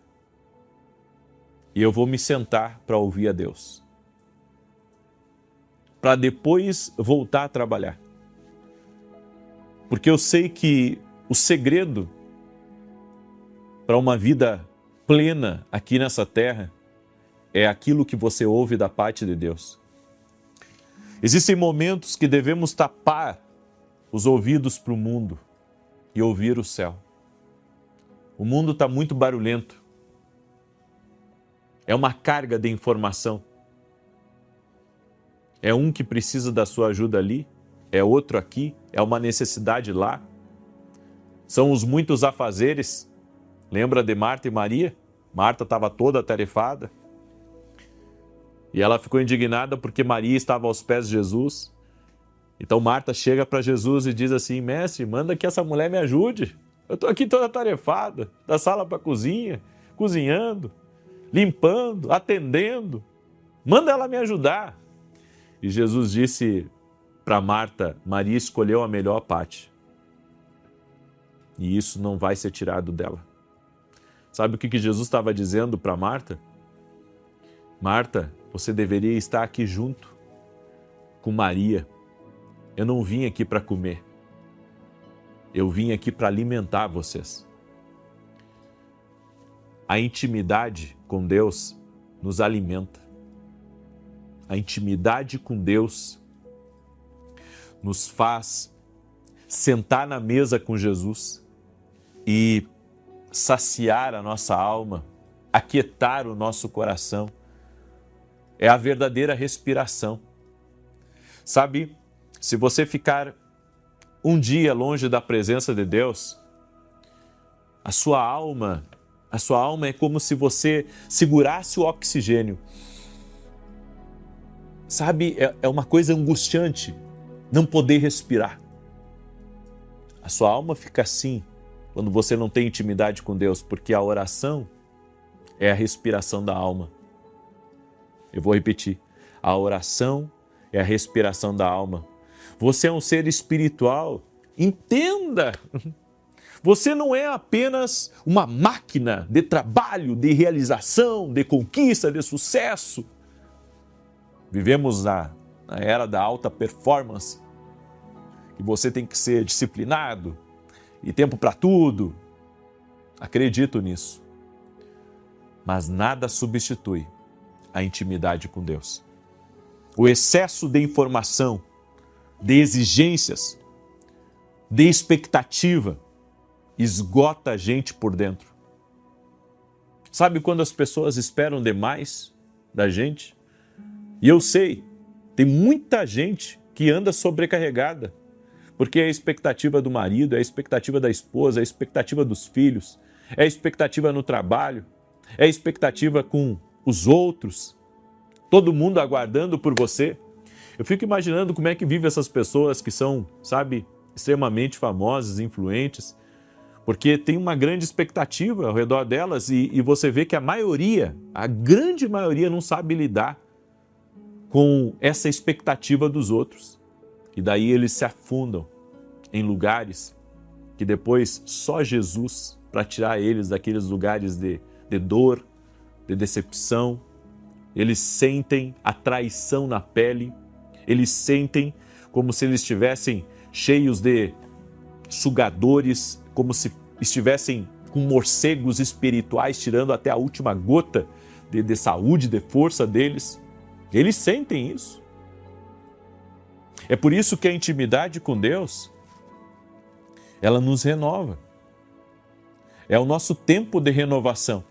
e eu vou me sentar para ouvir a Deus. Para depois voltar a trabalhar. Porque eu sei que o segredo para uma vida plena aqui nessa terra é aquilo que você ouve da parte de Deus. Existem momentos que devemos tapar os ouvidos para o mundo e ouvir o céu. O mundo está muito barulhento. É uma carga de informação. É um que precisa da sua ajuda ali, é outro aqui, é uma necessidade lá. São os muitos afazeres. Lembra de Marta e Maria? Marta estava toda atarefada. E ela ficou indignada porque Maria estava aos pés de Jesus. Então Marta chega para Jesus e diz assim: mestre, manda que essa mulher me ajude. Eu estou aqui toda atarefada, da sala para a cozinha, cozinhando, limpando, atendendo. Manda ela me ajudar. E Jesus disse para Marta: Maria escolheu a melhor parte. E isso não vai ser tirado dela. Sabe o que Jesus estava dizendo para Marta? Marta, você deveria estar aqui junto com Maria. Eu não vim aqui para comer. Eu vim aqui para alimentar vocês. A intimidade com Deus nos alimenta. A intimidade com Deus nos faz sentar na mesa com Jesus e saciar a nossa alma, aquietar o nosso coração. É a verdadeira respiração. Sabe, se você ficar um dia longe da presença de Deus, a sua alma é como se você segurasse o oxigênio. Sabe, é uma coisa angustiante não poder respirar. A sua alma fica assim quando você não tem intimidade com Deus, porque a oração é a respiração da alma. Eu vou repetir. A oração é a respiração da alma. Você é um ser espiritual. Entenda! Você não é apenas uma máquina de trabalho, de realização, de conquista, de sucesso. Vivemos na era da alta performance, que você tem que ser disciplinado e tempo para tudo. Acredito nisso. Mas nada substitui a intimidade com Deus. O excesso de informação, de exigências, de expectativa, esgota a gente por dentro. Sabe quando as pessoas esperam demais da gente? E eu sei, tem muita gente que anda sobrecarregada, porque é a expectativa do marido, é a expectativa da esposa, é a expectativa dos filhos, é a expectativa no trabalho, é a expectativa com os outros, todo mundo aguardando por você. Eu fico imaginando como é que vivem essas pessoas que são, sabe, extremamente famosas, influentes, porque tem uma grande expectativa ao redor delas e você vê que a maioria, a grande maioria não sabe lidar com essa expectativa dos outros. E daí eles se afundam em lugares que depois só Jesus para tirar eles daqueles lugares de dor, de decepção. Eles sentem a traição na pele, eles sentem como se eles estivessem cheios de sugadores, como se estivessem com morcegos espirituais tirando até a última gota de saúde, de força deles. Eles sentem isso. É por isso que a intimidade com Deus, ela nos renova. É o nosso tempo de renovação.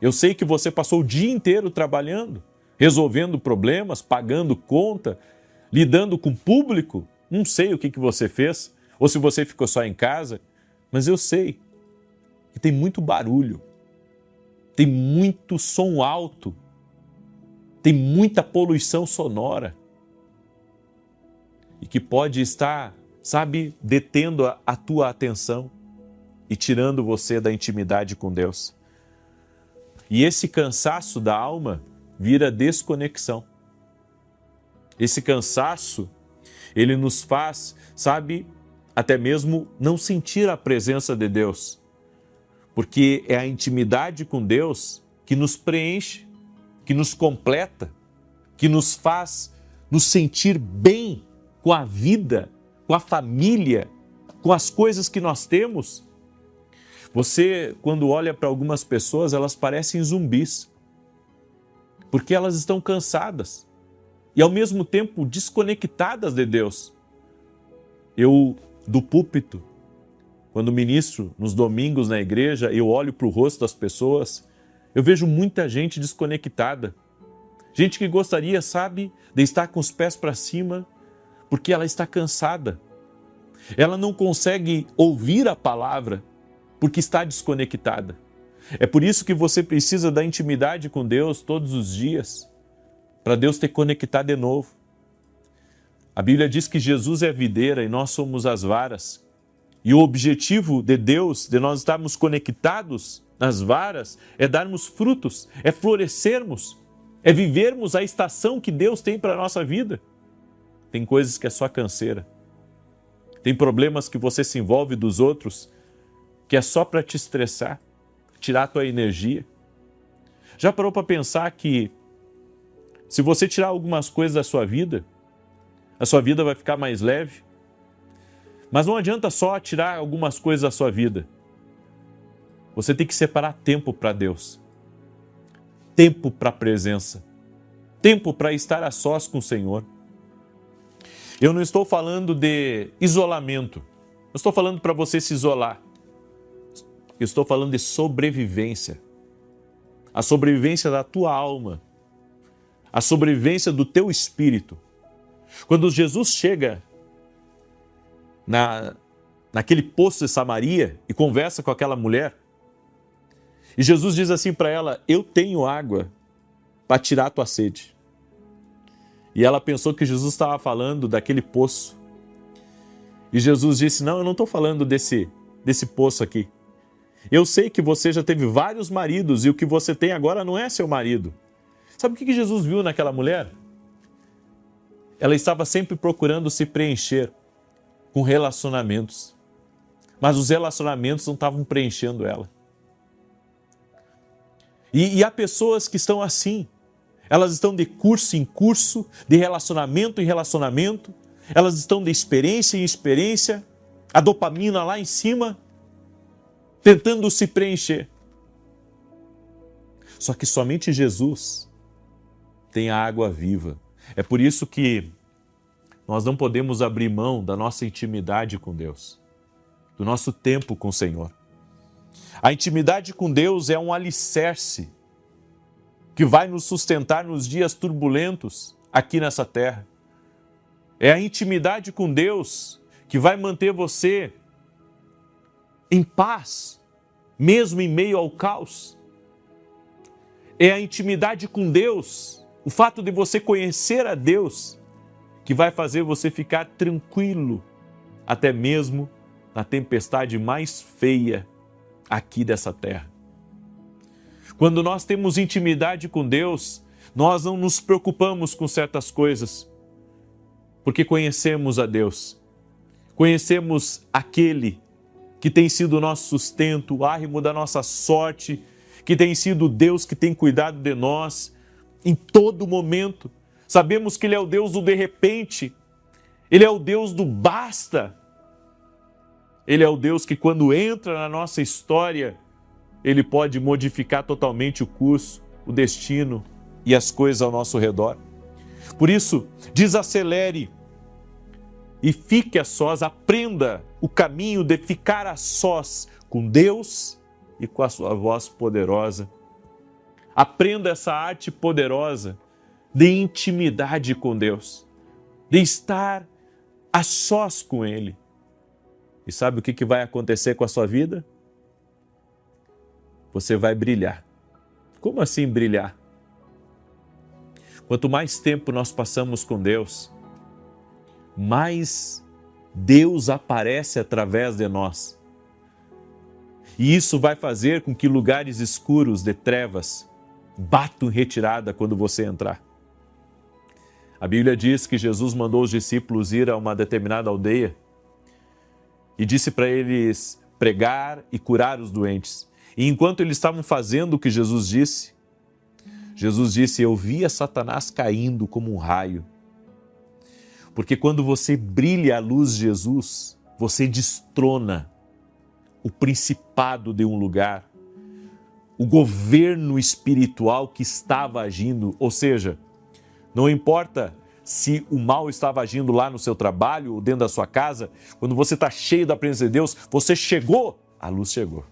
Eu sei que você passou o dia inteiro trabalhando, resolvendo problemas, pagando conta, lidando com o público. Não sei o que você fez, ou se você ficou só em casa, mas eu sei que tem muito barulho, tem muito som alto, tem muita poluição sonora e que pode estar, sabe, detendo a tua atenção e tirando você da intimidade com Deus. E esse cansaço da alma vira desconexão. Esse cansaço, ele nos faz, sabe, até mesmo não sentir a presença de Deus. Porque é a intimidade com Deus que nos preenche, que nos completa, que nos faz nos sentir bem com a vida, com a família, com as coisas que nós temos. Você, quando olha para algumas pessoas, elas parecem zumbis, porque elas estão cansadas e ao mesmo tempo desconectadas de Deus. Eu, do púlpito, quando ministro nos domingos na igreja, eu olho para o rosto das pessoas, eu vejo muita gente desconectada. Gente que gostaria, sabe, de estar com os pés para cima, porque ela está cansada. Ela não consegue ouvir a palavra, porque está desconectada. É por isso que você precisa da intimidade com Deus todos os dias, para Deus te conectar de novo. A Bíblia diz que Jesus é a videira e nós somos as varas. E o objetivo de Deus, de nós estarmos conectados nas varas, é darmos frutos, é florescermos, é vivermos a estação que Deus tem para a nossa vida. Tem coisas que é só canseira. Tem problemas que você se envolve dos outros, que é só para te estressar, tirar a tua energia. Já parou para pensar que se você tirar algumas coisas da sua vida, a sua vida vai ficar mais leve? Mas não adianta só tirar algumas coisas da sua vida. Você tem que separar tempo para Deus. Tempo para a presença. Tempo para estar a sós com o Senhor. Eu não estou falando de isolamento. Não estou falando para você se isolar. Eu estou falando de sobrevivência. A sobrevivência da tua alma. A sobrevivência do teu espírito. Quando Jesus chega naquele poço de Samaria e conversa com aquela mulher, e Jesus diz assim para ela: eu tenho água para tirar a tua sede. E ela pensou que Jesus estava falando daquele poço. E Jesus disse: não, eu não estou falando desse poço aqui. Eu sei que você já teve vários maridos e o que você tem agora não é seu marido. Sabe o que Jesus viu naquela mulher? Ela estava sempre procurando se preencher com relacionamentos. Mas os relacionamentos não estavam preenchendo ela. E há pessoas que estão assim. Elas estão de curso em curso, de relacionamento em relacionamento. Elas estão de experiência em experiência. A dopamina lá em cima, tentando se preencher. Só que somente Jesus tem a água viva. É por isso que nós não podemos abrir mão da nossa intimidade com Deus, do nosso tempo com o Senhor. A intimidade com Deus é um alicerce que vai nos sustentar nos dias turbulentos aqui nessa terra. É a intimidade com Deus que vai manter você em paz, mesmo em meio ao caos. É a intimidade com Deus, o fato de você conhecer a Deus, que vai fazer você ficar tranquilo, até mesmo na tempestade mais feia aqui dessa terra. Quando nós temos intimidade com Deus, nós não nos preocupamos com certas coisas, porque conhecemos a Deus. Conhecemos aquele que tem sido o nosso sustento, o árrimo da nossa sorte, que tem sido Deus que tem cuidado de nós em todo momento. Sabemos que Ele é o Deus do de repente, Ele é o Deus do basta. Ele é o Deus que quando entra na nossa história, Ele pode modificar totalmente o curso, o destino e as coisas ao nosso redor. Por isso, desacelere e fique a sós, aprenda o caminho de ficar a sós com Deus e com a sua voz poderosa. Aprenda essa arte poderosa de intimidade com Deus, de estar a sós com Ele. E sabe o que vai acontecer com a sua vida? Você vai brilhar. Como assim brilhar? Quanto mais tempo nós passamos com Deus, mais Deus aparece através de nós. E isso vai fazer com que lugares escuros de trevas batam em retirada quando você entrar. A Bíblia diz que Jesus mandou os discípulos ir a uma determinada aldeia e disse para eles pregar e curar os doentes. E enquanto eles estavam fazendo o que Jesus disse, eu via Satanás caindo como um raio. Porque quando você brilha a luz de Jesus, você destrona o principado de um lugar, o governo espiritual que estava agindo, ou seja, não importa se o mal estava agindo lá no seu trabalho ou dentro da sua casa, quando você está cheio da presença de Deus, você chegou, a luz chegou.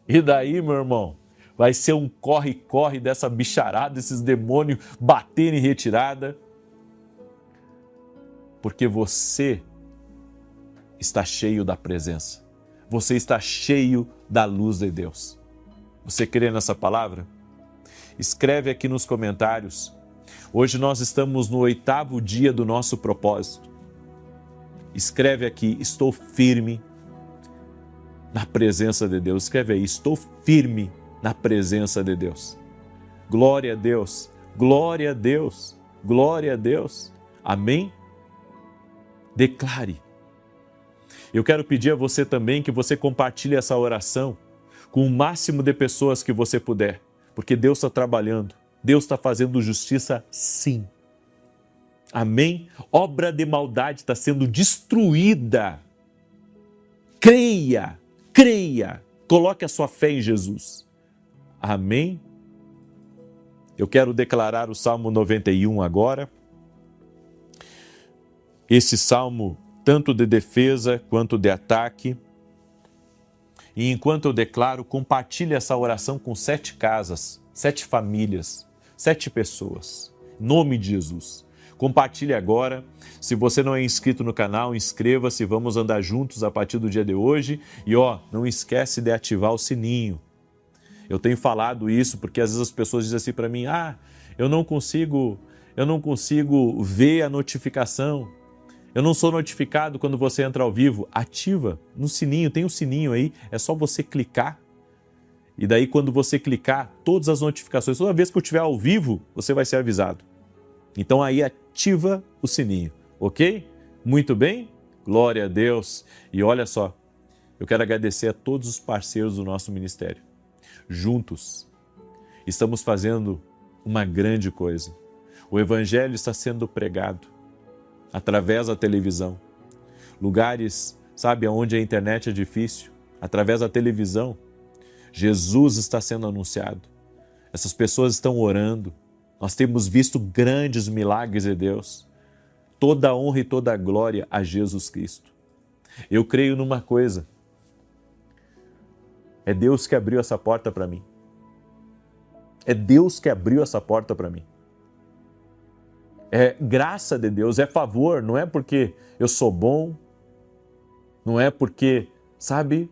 E daí, meu irmão, vai ser um corre-corre dessa bicharada, desses demônios baterem em retirada, porque você está cheio da presença, você está cheio da luz de Deus. Você crê nessa palavra? Escreve aqui nos comentários. Hoje nós estamos no 8º dia do nosso propósito. Escreve aqui, estou firme na presença de Deus. Escreve aí, estou firme na presença de Deus. Glória a Deus, glória a Deus, glória a Deus. Amém? Declare. Eu quero pedir a você também que você compartilhe essa oração com o máximo de pessoas que você puder, porque Deus está trabalhando. Deus está fazendo justiça, sim. Amém? Obra de maldade está sendo destruída. Creia, creia. Coloque a sua fé em Jesus. Amém? Eu quero declarar o Salmo 91 agora. Esse salmo, tanto de defesa quanto de ataque. E enquanto eu declaro, compartilhe essa oração com 7 casas, 7 famílias. 7 pessoas, em nome de Jesus. Compartilhe agora. Se você não é inscrito no canal, inscreva-se. Vamos andar juntos a partir do dia de hoje. E não esquece de ativar o sininho. Eu tenho falado isso porque às vezes as pessoas dizem assim para mim, eu não consigo ver a notificação. Eu não sou notificado quando você entra ao vivo. Ativa no sininho, tem um sininho aí, é só você clicar. E daí quando você clicar, todas as notificações, toda vez que eu estiver ao vivo, você vai ser avisado. Então aí ativa o sininho, ok? Muito bem? Glória a Deus. E olha só, eu quero agradecer a todos os parceiros do nosso ministério. Juntos, estamos fazendo uma grande coisa. O Evangelho está sendo pregado através da televisão. Lugares, sabe, onde a internet é difícil, através da televisão. Jesus está sendo anunciado. Essas pessoas estão orando. Nós temos visto grandes milagres de Deus. Toda a honra e toda a glória a Jesus Cristo. Eu creio numa coisa. É Deus que abriu essa porta para mim. É Deus que abriu essa porta para mim. É graça de Deus, é favor. Não é porque eu sou bom. Não é porque, sabe,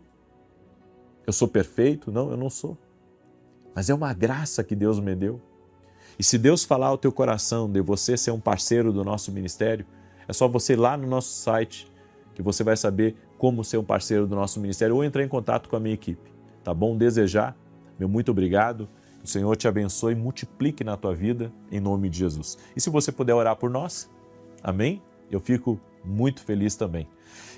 eu sou perfeito. Não, eu não sou. Mas é uma graça que Deus me deu. E se Deus falar ao teu coração de você ser um parceiro do nosso ministério, é só você ir lá no nosso site que você vai saber como ser um parceiro do nosso ministério ou entrar em contato com a minha equipe. Tá bom? Desejar, meu muito obrigado. O Senhor te abençoe e multiplique na tua vida, em nome de Jesus. E se você puder orar por nós, amém? Eu fico muito feliz também.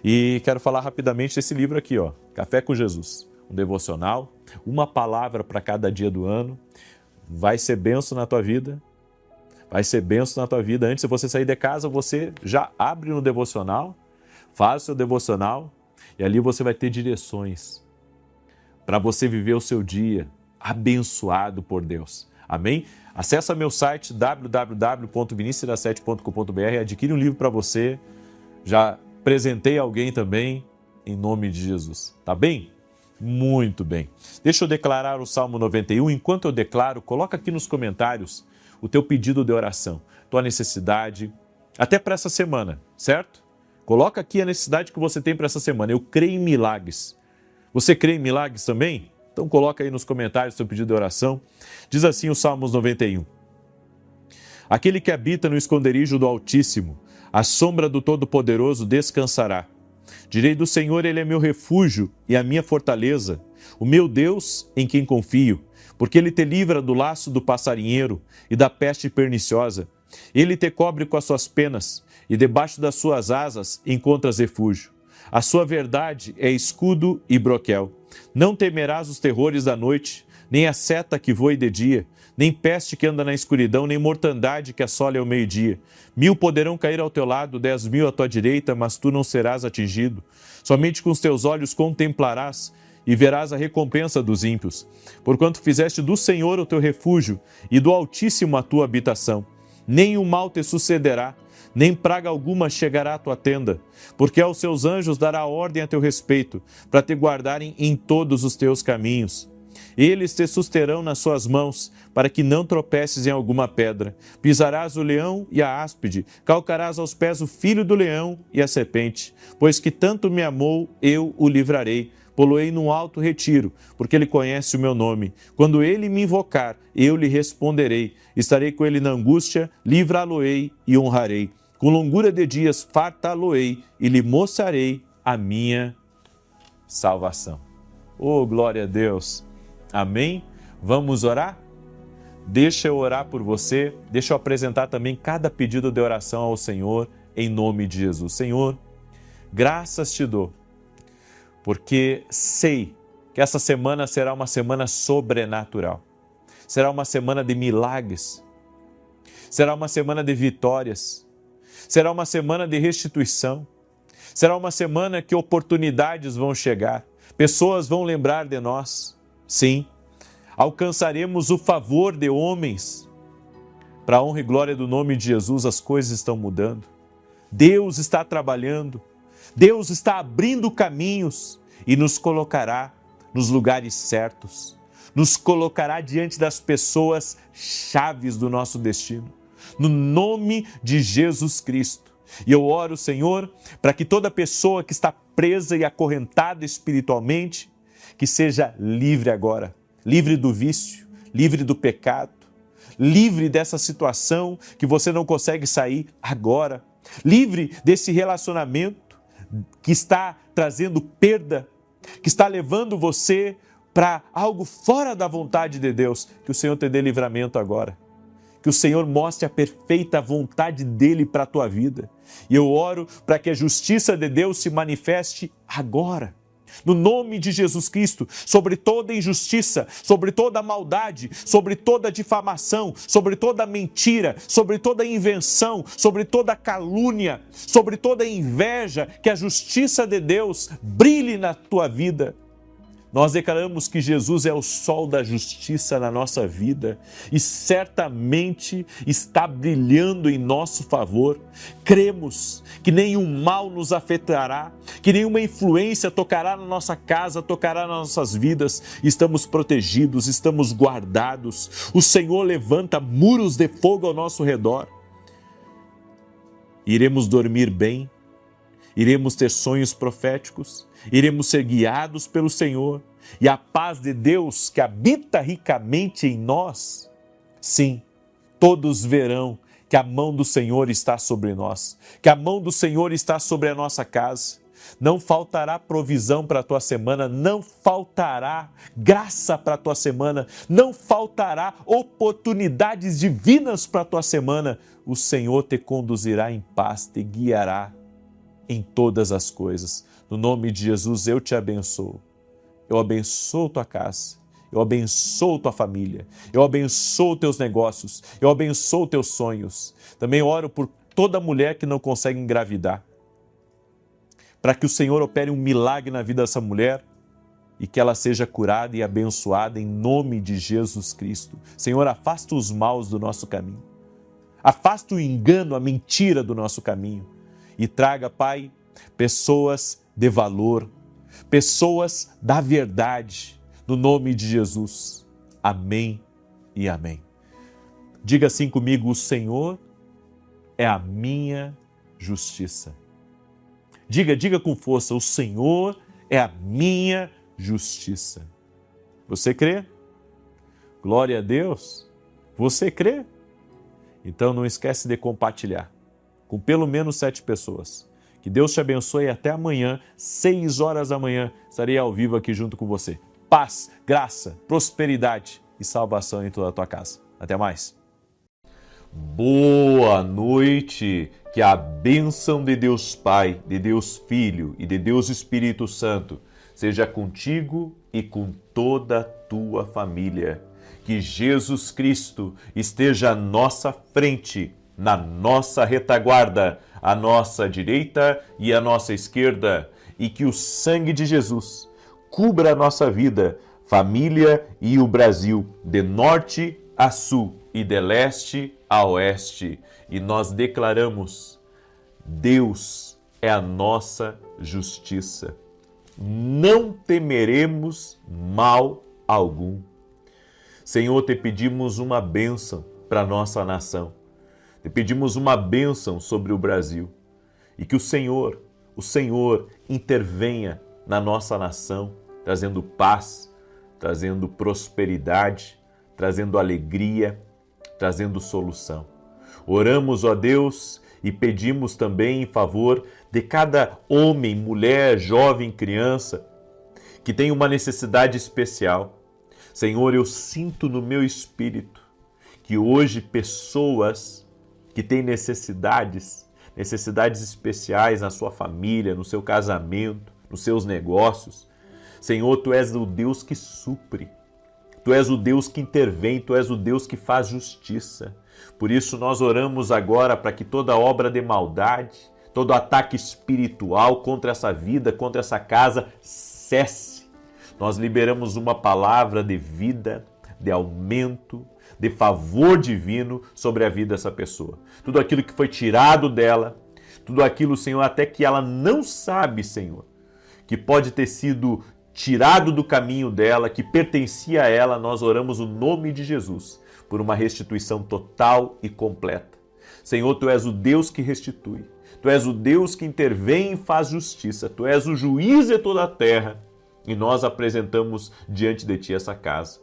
E quero falar rapidamente desse livro aqui, Café com Jesus. Um devocional, uma palavra para cada dia do ano. Vai ser bênção na tua vida. Vai ser bênção na tua vida. Antes de você sair de casa, você já abre no devocional, faz o seu devocional e ali você vai ter direções para você viver o seu dia abençoado por Deus. Amém? Acesse meu site www.vinicius7.com.br e adquire um livro para você. Já presentei alguém também, em nome de Jesus. Tá bem? Muito bem. Deixa eu declarar o Salmo 91. Enquanto eu declaro, coloca aqui nos comentários o teu pedido de oração, tua necessidade, até para essa semana, certo? Coloca aqui a necessidade que você tem para essa semana. Eu creio em milagres. Você crê em milagres também? Então coloca aí nos comentários o teu pedido de oração. Diz assim o Salmos 91. Aquele que habita no esconderijo do Altíssimo, à sombra do Todo-Poderoso descansará. Direi do Senhor, Ele é meu refúgio e a minha fortaleza, o meu Deus em quem confio. porque ele te livra do laço do passarinheiro e da peste perniciosa. Ele te cobre com as suas penas, e debaixo das suas asas encontras refúgio. A sua verdade é escudo e broquel. Não temerás os terrores da noite, nem a seta que voe de dia, nem peste que anda na escuridão, nem mortandade que assole ao meio-dia. 1000 poderão cair ao teu lado, 10.000 à tua direita, mas tu não serás atingido. Somente com os teus olhos contemplarás e verás a recompensa dos ímpios. Porquanto fizeste do Senhor o teu refúgio e do Altíssimo a tua habitação. Nem o mal te sucederá, nem praga alguma chegará à tua tenda, porque aos seus anjos dará ordem a teu respeito, para te guardarem em todos os teus caminhos. Eles te susterão nas suas mãos, para que não tropeces em alguma pedra. Pisarás o leão e a áspide, calcarás aos pés o filho do leão e a serpente. Pois que tanto me amou, eu o livrarei. Poloei num alto retiro, porque ele conhece o meu nome. Quando ele me invocar, eu lhe responderei. Estarei com ele na angústia, livrá-lo-ei e honrarei. Com longura de dias fartá-lo-ei e lhe mostrarei a minha salvação. Oh, glória a Deus! Amém? Vamos orar? Deixa eu orar por você, deixa eu apresentar também cada pedido de oração ao Senhor, em nome de Jesus. Senhor, graças te dou, porque sei que essa semana será uma semana sobrenatural, será uma semana de milagres, será uma semana de vitórias, será uma semana de restituição, será uma semana que oportunidades vão chegar, pessoas vão lembrar de nós. Sim, alcançaremos o favor de homens. Para a honra e glória do nome de Jesus, as coisas estão mudando. Deus está trabalhando, Deus está abrindo caminhos e nos colocará nos lugares certos, nos colocará diante das pessoas chaves do nosso destino, no nome de Jesus Cristo. E eu oro, Senhor, para que toda pessoa que está presa e acorrentada espiritualmente, que seja livre agora, livre do vício, livre do pecado, livre dessa situação que você não consegue sair agora, livre desse relacionamento que está trazendo perda, que está levando você para algo fora da vontade de Deus. Que o Senhor te dê livramento agora, que o Senhor mostre a perfeita vontade dEle para a tua vida. E eu oro para que a justiça de Deus se manifeste agora, no nome de Jesus Cristo, sobre toda injustiça, sobre toda maldade, sobre toda difamação, sobre toda mentira, sobre toda invenção, sobre toda calúnia, sobre toda inveja, que a justiça de Deus brilhe na tua vida. Nós declaramos que Jesus é o sol da justiça na nossa vida e certamente está brilhando em nosso favor. Cremos que nenhum mal nos afetará, que nenhuma influência tocará na nossa casa, tocará nas nossas vidas. Estamos protegidos, estamos guardados. O Senhor levanta muros de fogo ao nosso redor. Iremos dormir bem, iremos ter sonhos proféticos, iremos ser guiados pelo Senhor, e a paz de Deus que habita ricamente em nós, sim, todos verão que a mão do Senhor está sobre nós, que a mão do Senhor está sobre a nossa casa. Não faltará provisão para a tua semana, não faltará graça para a tua semana, não faltará oportunidades divinas para a tua semana. O Senhor te conduzirá em paz, te guiará em todas as coisas. No nome de Jesus eu te abençoo. Eu abençoo tua casa, eu abençoo tua família, eu abençoo teus negócios, eu abençoo teus sonhos. Também oro por toda mulher que não consegue engravidar, para que o Senhor opere um milagre na vida dessa mulher e que ela seja curada e abençoada em nome de Jesus Cristo. Senhor, afasta os maus do nosso caminho, afasta o engano, a mentira do nosso caminho e traga, Pai, pessoas de valor, pessoas da verdade, no nome de Jesus. Amém e amém. Diga assim comigo: o Senhor é a minha justiça. Diga com força: o Senhor é a minha justiça. Você crê? Glória a Deus. Você crê? Então não esquece de compartilhar com pelo menos 7 pessoas. Que Deus te abençoe e até amanhã, 6 horas da manhã, estarei ao vivo aqui junto com você. Paz, graça, prosperidade e salvação em toda a tua casa. Até mais. Boa noite, que a bênção de Deus Pai, de Deus Filho e de Deus Espírito Santo seja contigo e com toda a tua família. Que Jesus Cristo esteja à nossa frente, na nossa retaguarda, à nossa direita e à nossa esquerda, e que o sangue de Jesus cubra a nossa vida, família e o Brasil, de norte a sul e de leste a oeste. E nós declaramos: Deus é a nossa justiça. Não temeremos mal algum. Senhor, te pedimos uma bênção para a nossa nação. Te pedimos uma bênção sobre o Brasil. E que o Senhor intervenha na nossa nação, trazendo paz, trazendo prosperidade, trazendo alegria, trazendo solução. Oramos, ó Deus, e pedimos também em favor de cada homem, mulher, jovem, criança, que tem uma necessidade especial. Senhor, eu sinto no meu espírito que hoje pessoas que têm necessidades especiais na sua família, no seu casamento, nos seus negócios. Senhor, Tu és o Deus que supre, Tu és o Deus que intervém, Tu és o Deus que faz justiça. Por isso nós oramos agora para que toda obra de maldade, todo ataque espiritual contra essa vida, contra essa casa, cesse. Nós liberamos uma palavra de vida, de aumento, de favor divino sobre a vida dessa pessoa. Tudo aquilo que foi tirado dela, tudo aquilo, Senhor, até que ela não sabe, Senhor, que pode ter sido tirado do caminho dela, que pertencia a ela, nós oramos o nome de Jesus por uma restituição total e completa. Senhor, Tu és o Deus que restitui, Tu és o Deus que intervém e faz justiça, Tu és o juiz de toda a terra, e nós apresentamos diante de Ti essa casa.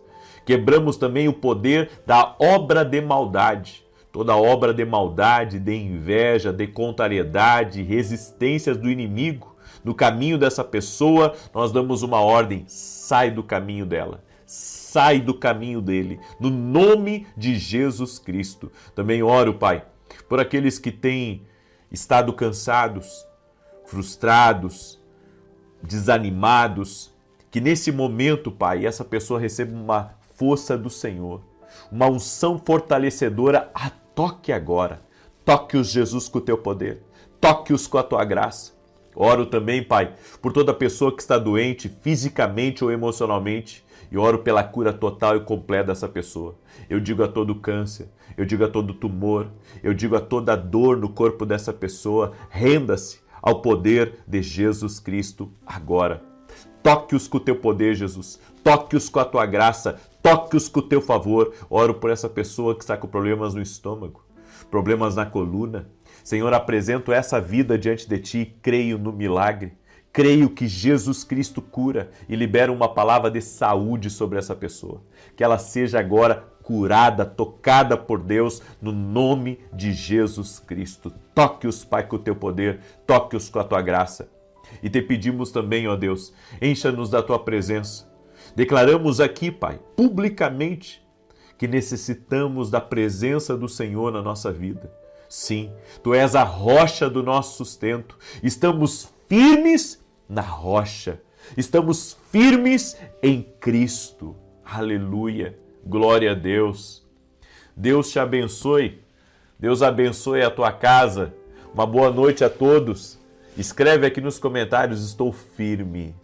Quebramos também o poder da obra de maldade, toda obra de maldade, de inveja, de contrariedade, resistências do inimigo no caminho dessa pessoa. Nós damos uma ordem: sai do caminho dela, sai do caminho dele, no nome de Jesus Cristo. Também oro, Pai, por aqueles que têm estado cansados, frustrados, desanimados, que nesse momento, Pai, essa pessoa receba uma força do Senhor, uma unção fortalecedora. Toque agora, toque-os, Jesus, com o Teu poder, toque-os com a Tua graça. Oro também, Pai, por toda pessoa que está doente, fisicamente ou emocionalmente, e oro pela cura total e completa dessa pessoa. Eu digo a todo câncer, eu digo a todo tumor, eu digo a toda dor no corpo dessa pessoa, renda-se ao poder de Jesus Cristo agora. Toque-os com o Teu poder, Jesus. Toque-os com a Tua graça. Toque-os com o Teu favor. Oro por essa pessoa que está com problemas no estômago, problemas na coluna. Senhor, apresento essa vida diante de Ti e creio no milagre. Creio que Jesus Cristo cura e libera uma palavra de saúde sobre essa pessoa. Que ela seja agora curada, tocada por Deus, no nome de Jesus Cristo. Toque-os, Pai, com o Teu poder. Toque-os com a Tua graça. E Te pedimos também, ó Deus, encha-nos da Tua presença. Declaramos aqui, Pai, publicamente, que necessitamos da presença do Senhor na nossa vida. Sim, Tu és a rocha do nosso sustento. Estamos firmes na rocha. Estamos firmes em Cristo. Aleluia. Glória a Deus. Deus te abençoe. Deus abençoe a tua casa. Uma boa noite a todos. Escreve aqui nos comentários: estou firme.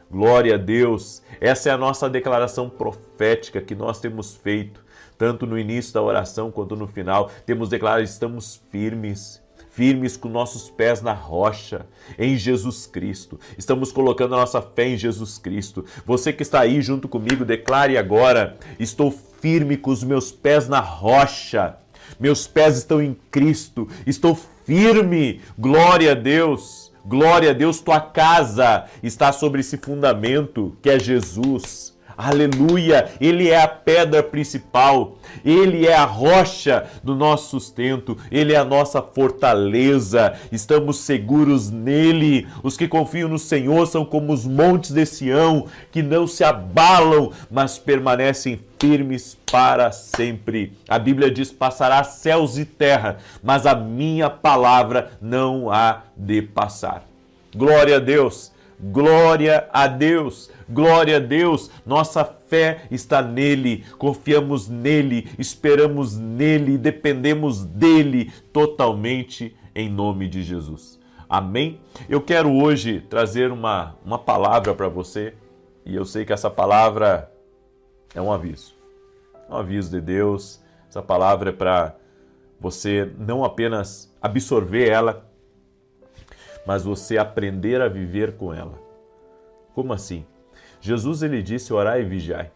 Glória a Deus. Essa é a nossa declaração profética que nós temos feito, tanto no início da oração quanto no final. Temos declarado: estamos firmes. Firmes com nossos pés na rocha, em Jesus Cristo. Estamos colocando a nossa fé em Jesus Cristo. Você que está aí junto comigo, declare agora: estou firme com os meus pés na rocha. Meus pés estão em Cristo. Estou firme. Glória a Deus. Glória a Deus. Tua casa está sobre esse fundamento que é Jesus. Aleluia! Ele é a pedra principal, Ele é a rocha do nosso sustento, Ele é a nossa fortaleza, estamos seguros nele. Os que confiam no Senhor são como os montes de Sião, que não se abalam, mas permanecem firmes para sempre. A Bíblia diz: passará céus e terra, mas a minha palavra não há de passar. Glória a Deus! Glória a Deus, glória a Deus, nossa fé está nele, confiamos nele, esperamos nele, dependemos dele totalmente em nome de Jesus. Amém? Eu quero hoje trazer uma palavra para você e eu sei que essa palavra é um aviso de Deus. Essa palavra é para você não apenas absorver ela, mas você aprender a viver com ela. Como assim? Jesus, ele disse: orai e vigiai.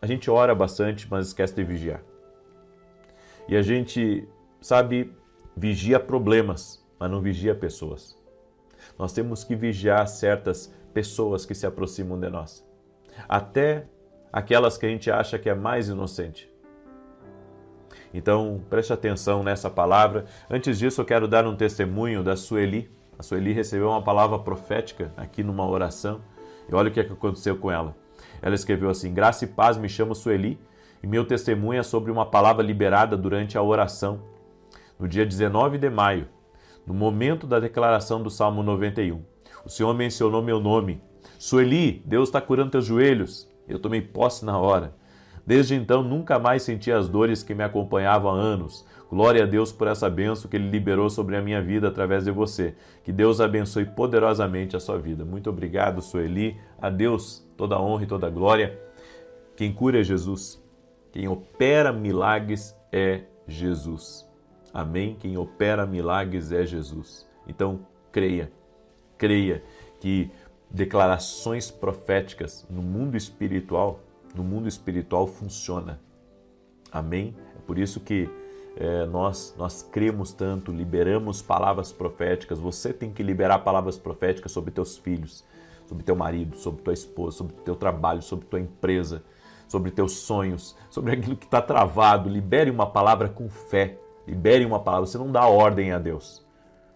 A gente ora bastante, mas esquece de vigiar. E a gente, vigia problemas, mas não vigia pessoas. Nós temos que vigiar certas pessoas que se aproximam de nós. Até aquelas que a gente acha que é mais inocente. Então, preste atenção nessa palavra. Antes disso, eu quero dar um testemunho da Sueli. A Sueli recebeu uma palavra profética aqui numa oração e olha o que aconteceu com ela. Ela escreveu assim: graça e paz, me chamo Sueli e meu testemunho é sobre uma palavra liberada durante a oração. No dia 19 de maio, no momento da declaração do Salmo 91, o Senhor mencionou meu nome. Sueli, Deus está curando teus joelhos. Eu tomei posse na hora. Desde então, nunca mais senti as dores que me acompanhavam há anos. Glória a Deus por essa bênção que Ele liberou sobre a minha vida através de você. Que Deus abençoe poderosamente a sua vida. Muito obrigado, Sueli. A Deus toda a honra e toda a glória. Quem cura é Jesus. Quem opera milagres é Jesus. Amém? Quem opera milagres é Jesus. Então, creia que declarações proféticas no mundo espiritual funciona. Amém? É por isso que nós cremos tanto, liberamos palavras proféticas. Você tem que liberar palavras proféticas sobre teus filhos, sobre teu marido, sobre tua esposa, sobre teu trabalho, sobre tua empresa, sobre teus sonhos, sobre aquilo que está travado. Libere uma palavra com fé. Libere uma palavra. Você não dá ordem a Deus.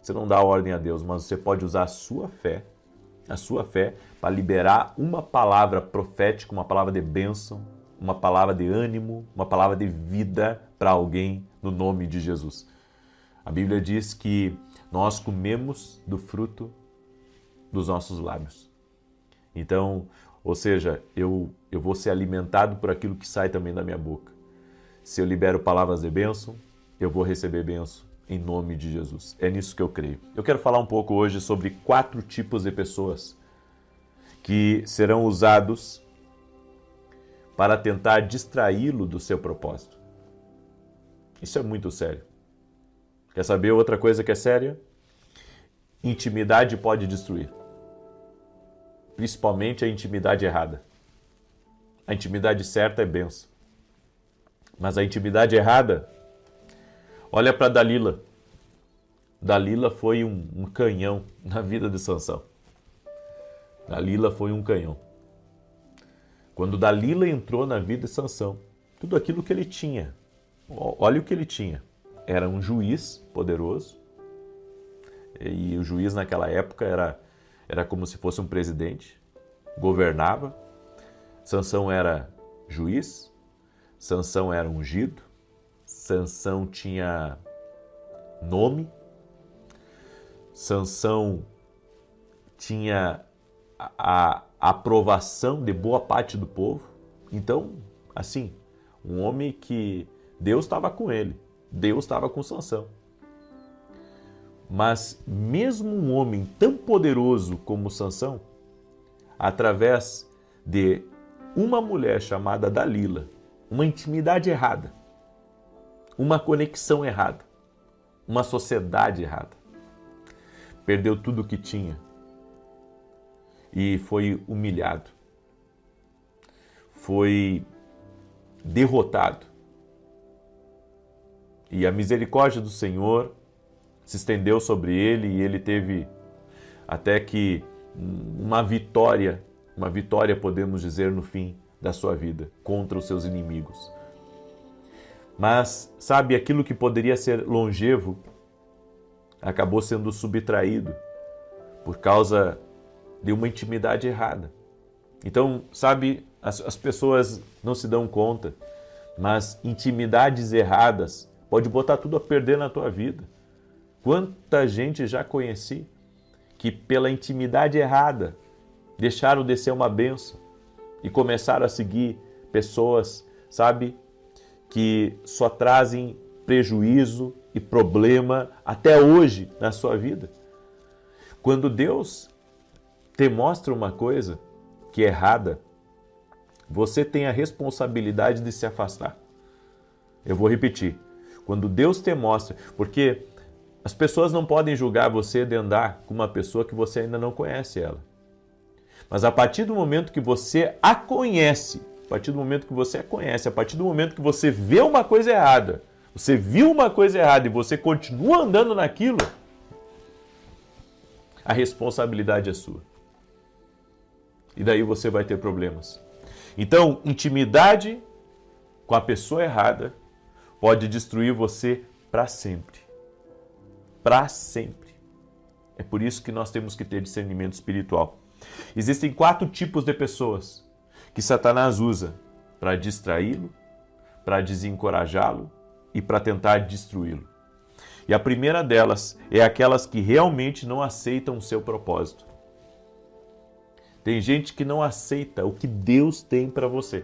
Você não dá ordem a Deus, mas você pode usar a sua fé para liberar uma palavra profética, uma palavra de bênção, uma palavra de ânimo, uma palavra de vida para alguém no nome de Jesus. A Bíblia diz que nós comemos do fruto dos nossos lábios. Então, ou seja, eu vou ser alimentado por aquilo que sai também da minha boca. Se eu libero palavras de bênção, eu vou receber bênção em nome de Jesus. É nisso que eu creio. Eu quero falar um pouco hoje sobre 4 tipos de pessoas que serão usados para tentar distraí-lo do seu propósito. Isso é muito sério. Quer saber outra coisa que é séria? Intimidade pode destruir. Principalmente a intimidade errada. A intimidade certa é bênção. Mas a intimidade errada, olha para Dalila. Dalila foi um canhão na vida de Sansão. Dalila foi um canhão. Quando Dalila entrou na vida de Sansão, tudo aquilo que ele tinha, olha o que ele tinha. Era um juiz poderoso, e o juiz naquela época era como se fosse um presidente, governava. Sansão era juiz, Sansão era ungido, Sansão tinha nome, Sansão tinha a aprovação de boa parte do povo. Então, assim, um homem que Deus estava com ele, Deus estava com Sansão. Mas mesmo um homem tão poderoso como Sansão, através de uma mulher chamada Dalila, uma intimidade errada, uma conexão errada, uma sociedade errada, perdeu tudo o que tinha e foi humilhado, foi derrotado. E a misericórdia do Senhor se estendeu sobre ele e ele teve até que uma vitória podemos dizer no fim, da sua vida contra os seus inimigos. Mas, sabe, aquilo que poderia ser longevo acabou sendo subtraído por causa de uma intimidade errada. Então, sabe, as pessoas não se dão conta, mas intimidades erradas pode botar tudo a perder na tua vida. Quanta gente já conheci que pela intimidade errada deixaram de ser uma bênção e começaram a seguir pessoas, sabe, que só trazem prejuízo e problema até hoje na sua vida. Quando Deus te mostra uma coisa que é errada, você tem a responsabilidade de se afastar. Eu vou repetir. Quando Deus te mostra, porque as pessoas não podem julgar você de andar com uma pessoa que você ainda não conhece ela. Mas a partir do momento que você a conhece, a partir do momento que você a conhece, a partir do momento que você vê uma coisa errada, você viu uma coisa errada e você continua andando naquilo, a responsabilidade é sua. E daí você vai ter problemas. Então, intimidade com a pessoa errada pode destruir você para sempre. Para sempre. É por isso que nós temos que ter discernimento espiritual. Existem 4 tipos de pessoas que Satanás usa para distraí-lo, para desencorajá-lo e para tentar destruí-lo. E a primeira delas é aquelas que realmente não aceitam o seu propósito. Tem gente que não aceita o que Deus tem para você.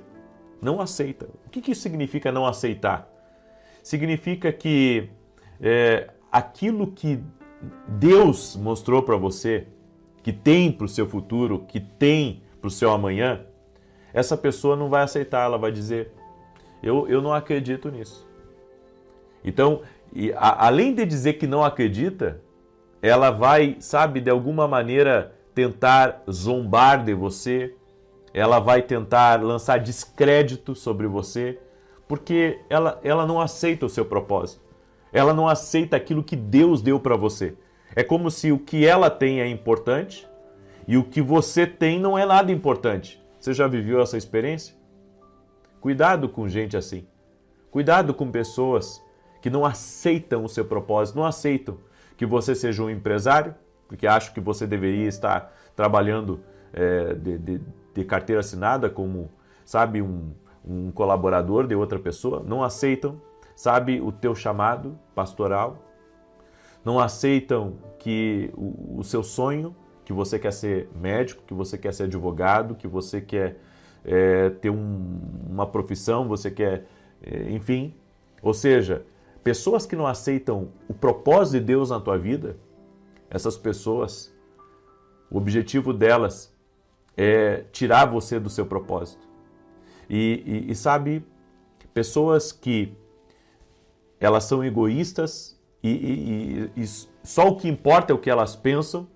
Não aceita. O que isso significa não aceitar? Significa que aquilo que Deus mostrou para você, que tem para o seu futuro, que tem para o seu amanhã, essa pessoa não vai aceitar, ela vai dizer, eu não acredito nisso. Então, além de dizer que não acredita, ela vai, sabe, de alguma maneira tentar zombar de você, ela vai tentar lançar descrédito sobre você, porque ela não aceita o seu propósito. Ela não aceita aquilo que Deus deu para você. É como se o que ela tem é importante e o que você tem não é nada importante. Você já viveu essa experiência? Cuidado com gente assim. Cuidado com pessoas que não aceitam o seu propósito, não aceitam que você seja um empresário, porque acham que você deveria estar trabalhando de carteira assinada como, sabe, um colaborador de outra pessoa. Não aceitam, sabe, o teu chamado pastoral. Não aceitam que o seu sonho, que você quer ser médico, que você quer ser advogado, que você quer ter uma profissão, você quer, enfim. Ou seja, pessoas que não aceitam o propósito de Deus na tua vida, essas pessoas, o objetivo delas é tirar você do seu propósito. E sabe, pessoas que elas são egoístas e só o que importa é o que elas pensam,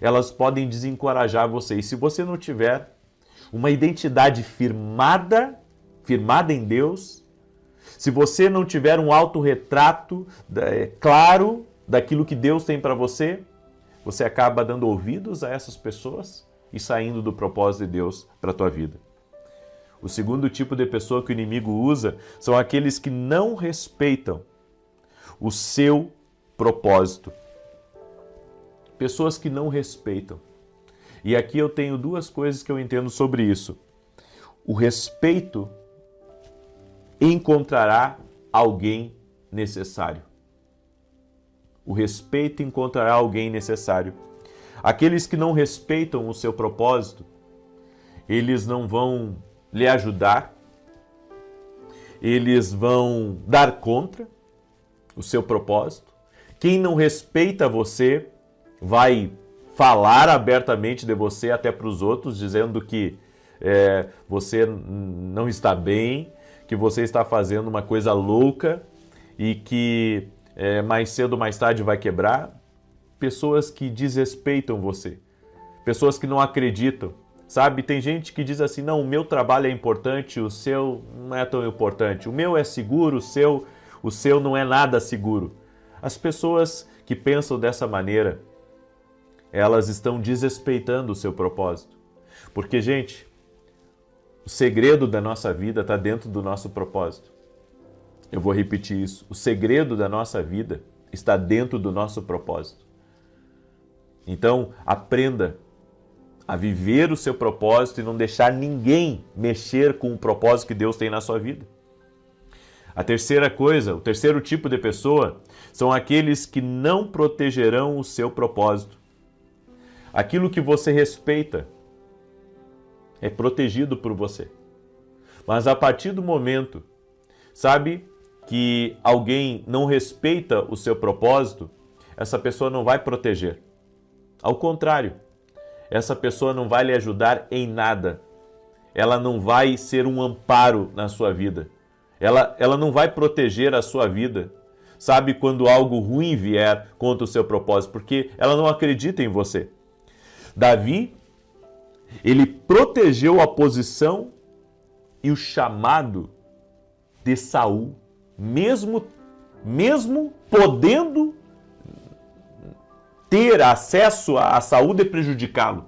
elas podem desencorajar você. E se você não tiver uma identidade firmada em Deus, se você não tiver um autorretrato claro daquilo que Deus tem para você, você acaba dando ouvidos a essas pessoas e saindo do propósito de Deus para a tua vida. O segundo tipo de pessoa que o inimigo usa são aqueles que não respeitam o seu propósito. Pessoas que não respeitam. E aqui eu tenho 2 coisas que eu entendo sobre isso. O respeito encontrará alguém necessário. O respeito encontrará alguém necessário. Aqueles que não respeitam o seu propósito, eles não vão lhe ajudar, eles vão dar contra o seu propósito. Quem não respeita você vai falar abertamente de você até para os outros, dizendo que você não está bem, que você está fazendo uma coisa louca e que mais cedo ou mais tarde vai quebrar. Pessoas que desrespeitam você, pessoas que não acreditam. Sabe, tem gente que diz assim, não, o meu trabalho é importante, o seu não é tão importante. O meu é seguro, o seu não é nada seguro. As pessoas que pensam dessa maneira, elas estão desrespeitando o seu propósito. Porque, gente, O segredo da nossa vida está dentro do nosso propósito. Eu vou repetir isso. O segredo da nossa vida está dentro do nosso propósito. Então, aprenda a viver o seu propósito e não deixar ninguém mexer com o propósito que Deus tem na sua vida. A terceira coisa, o terceiro tipo de pessoa, são aqueles que não protegerão o seu propósito. Aquilo que você respeita é protegido por você. Mas a partir do momento, sabe, que alguém não respeita o seu propósito, essa pessoa não vai proteger. Ao contrário, essa pessoa não vai lhe ajudar em nada. Ela não vai ser um amparo na sua vida. Ela não vai proteger a sua vida, sabe, quando algo ruim vier contra o seu propósito, porque ela não acredita em você. Davi, ele protegeu a posição e o chamado de Saul, mesmo podendo ter acesso à saúde e prejudicá-lo.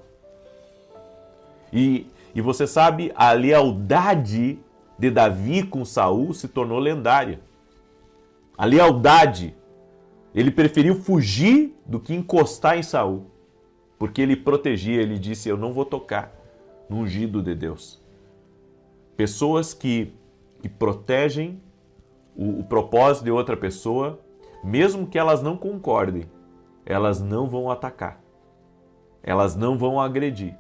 E você sabe, a lealdade de Davi com Saul se tornou lendária. A lealdade, ele preferiu fugir do que encostar em Saul, porque ele protegia, ele disse, eu não vou tocar no ungido de Deus. Pessoas que protegem o propósito de outra pessoa, mesmo que elas não concordem, elas não vão atacar, elas não vão agredir,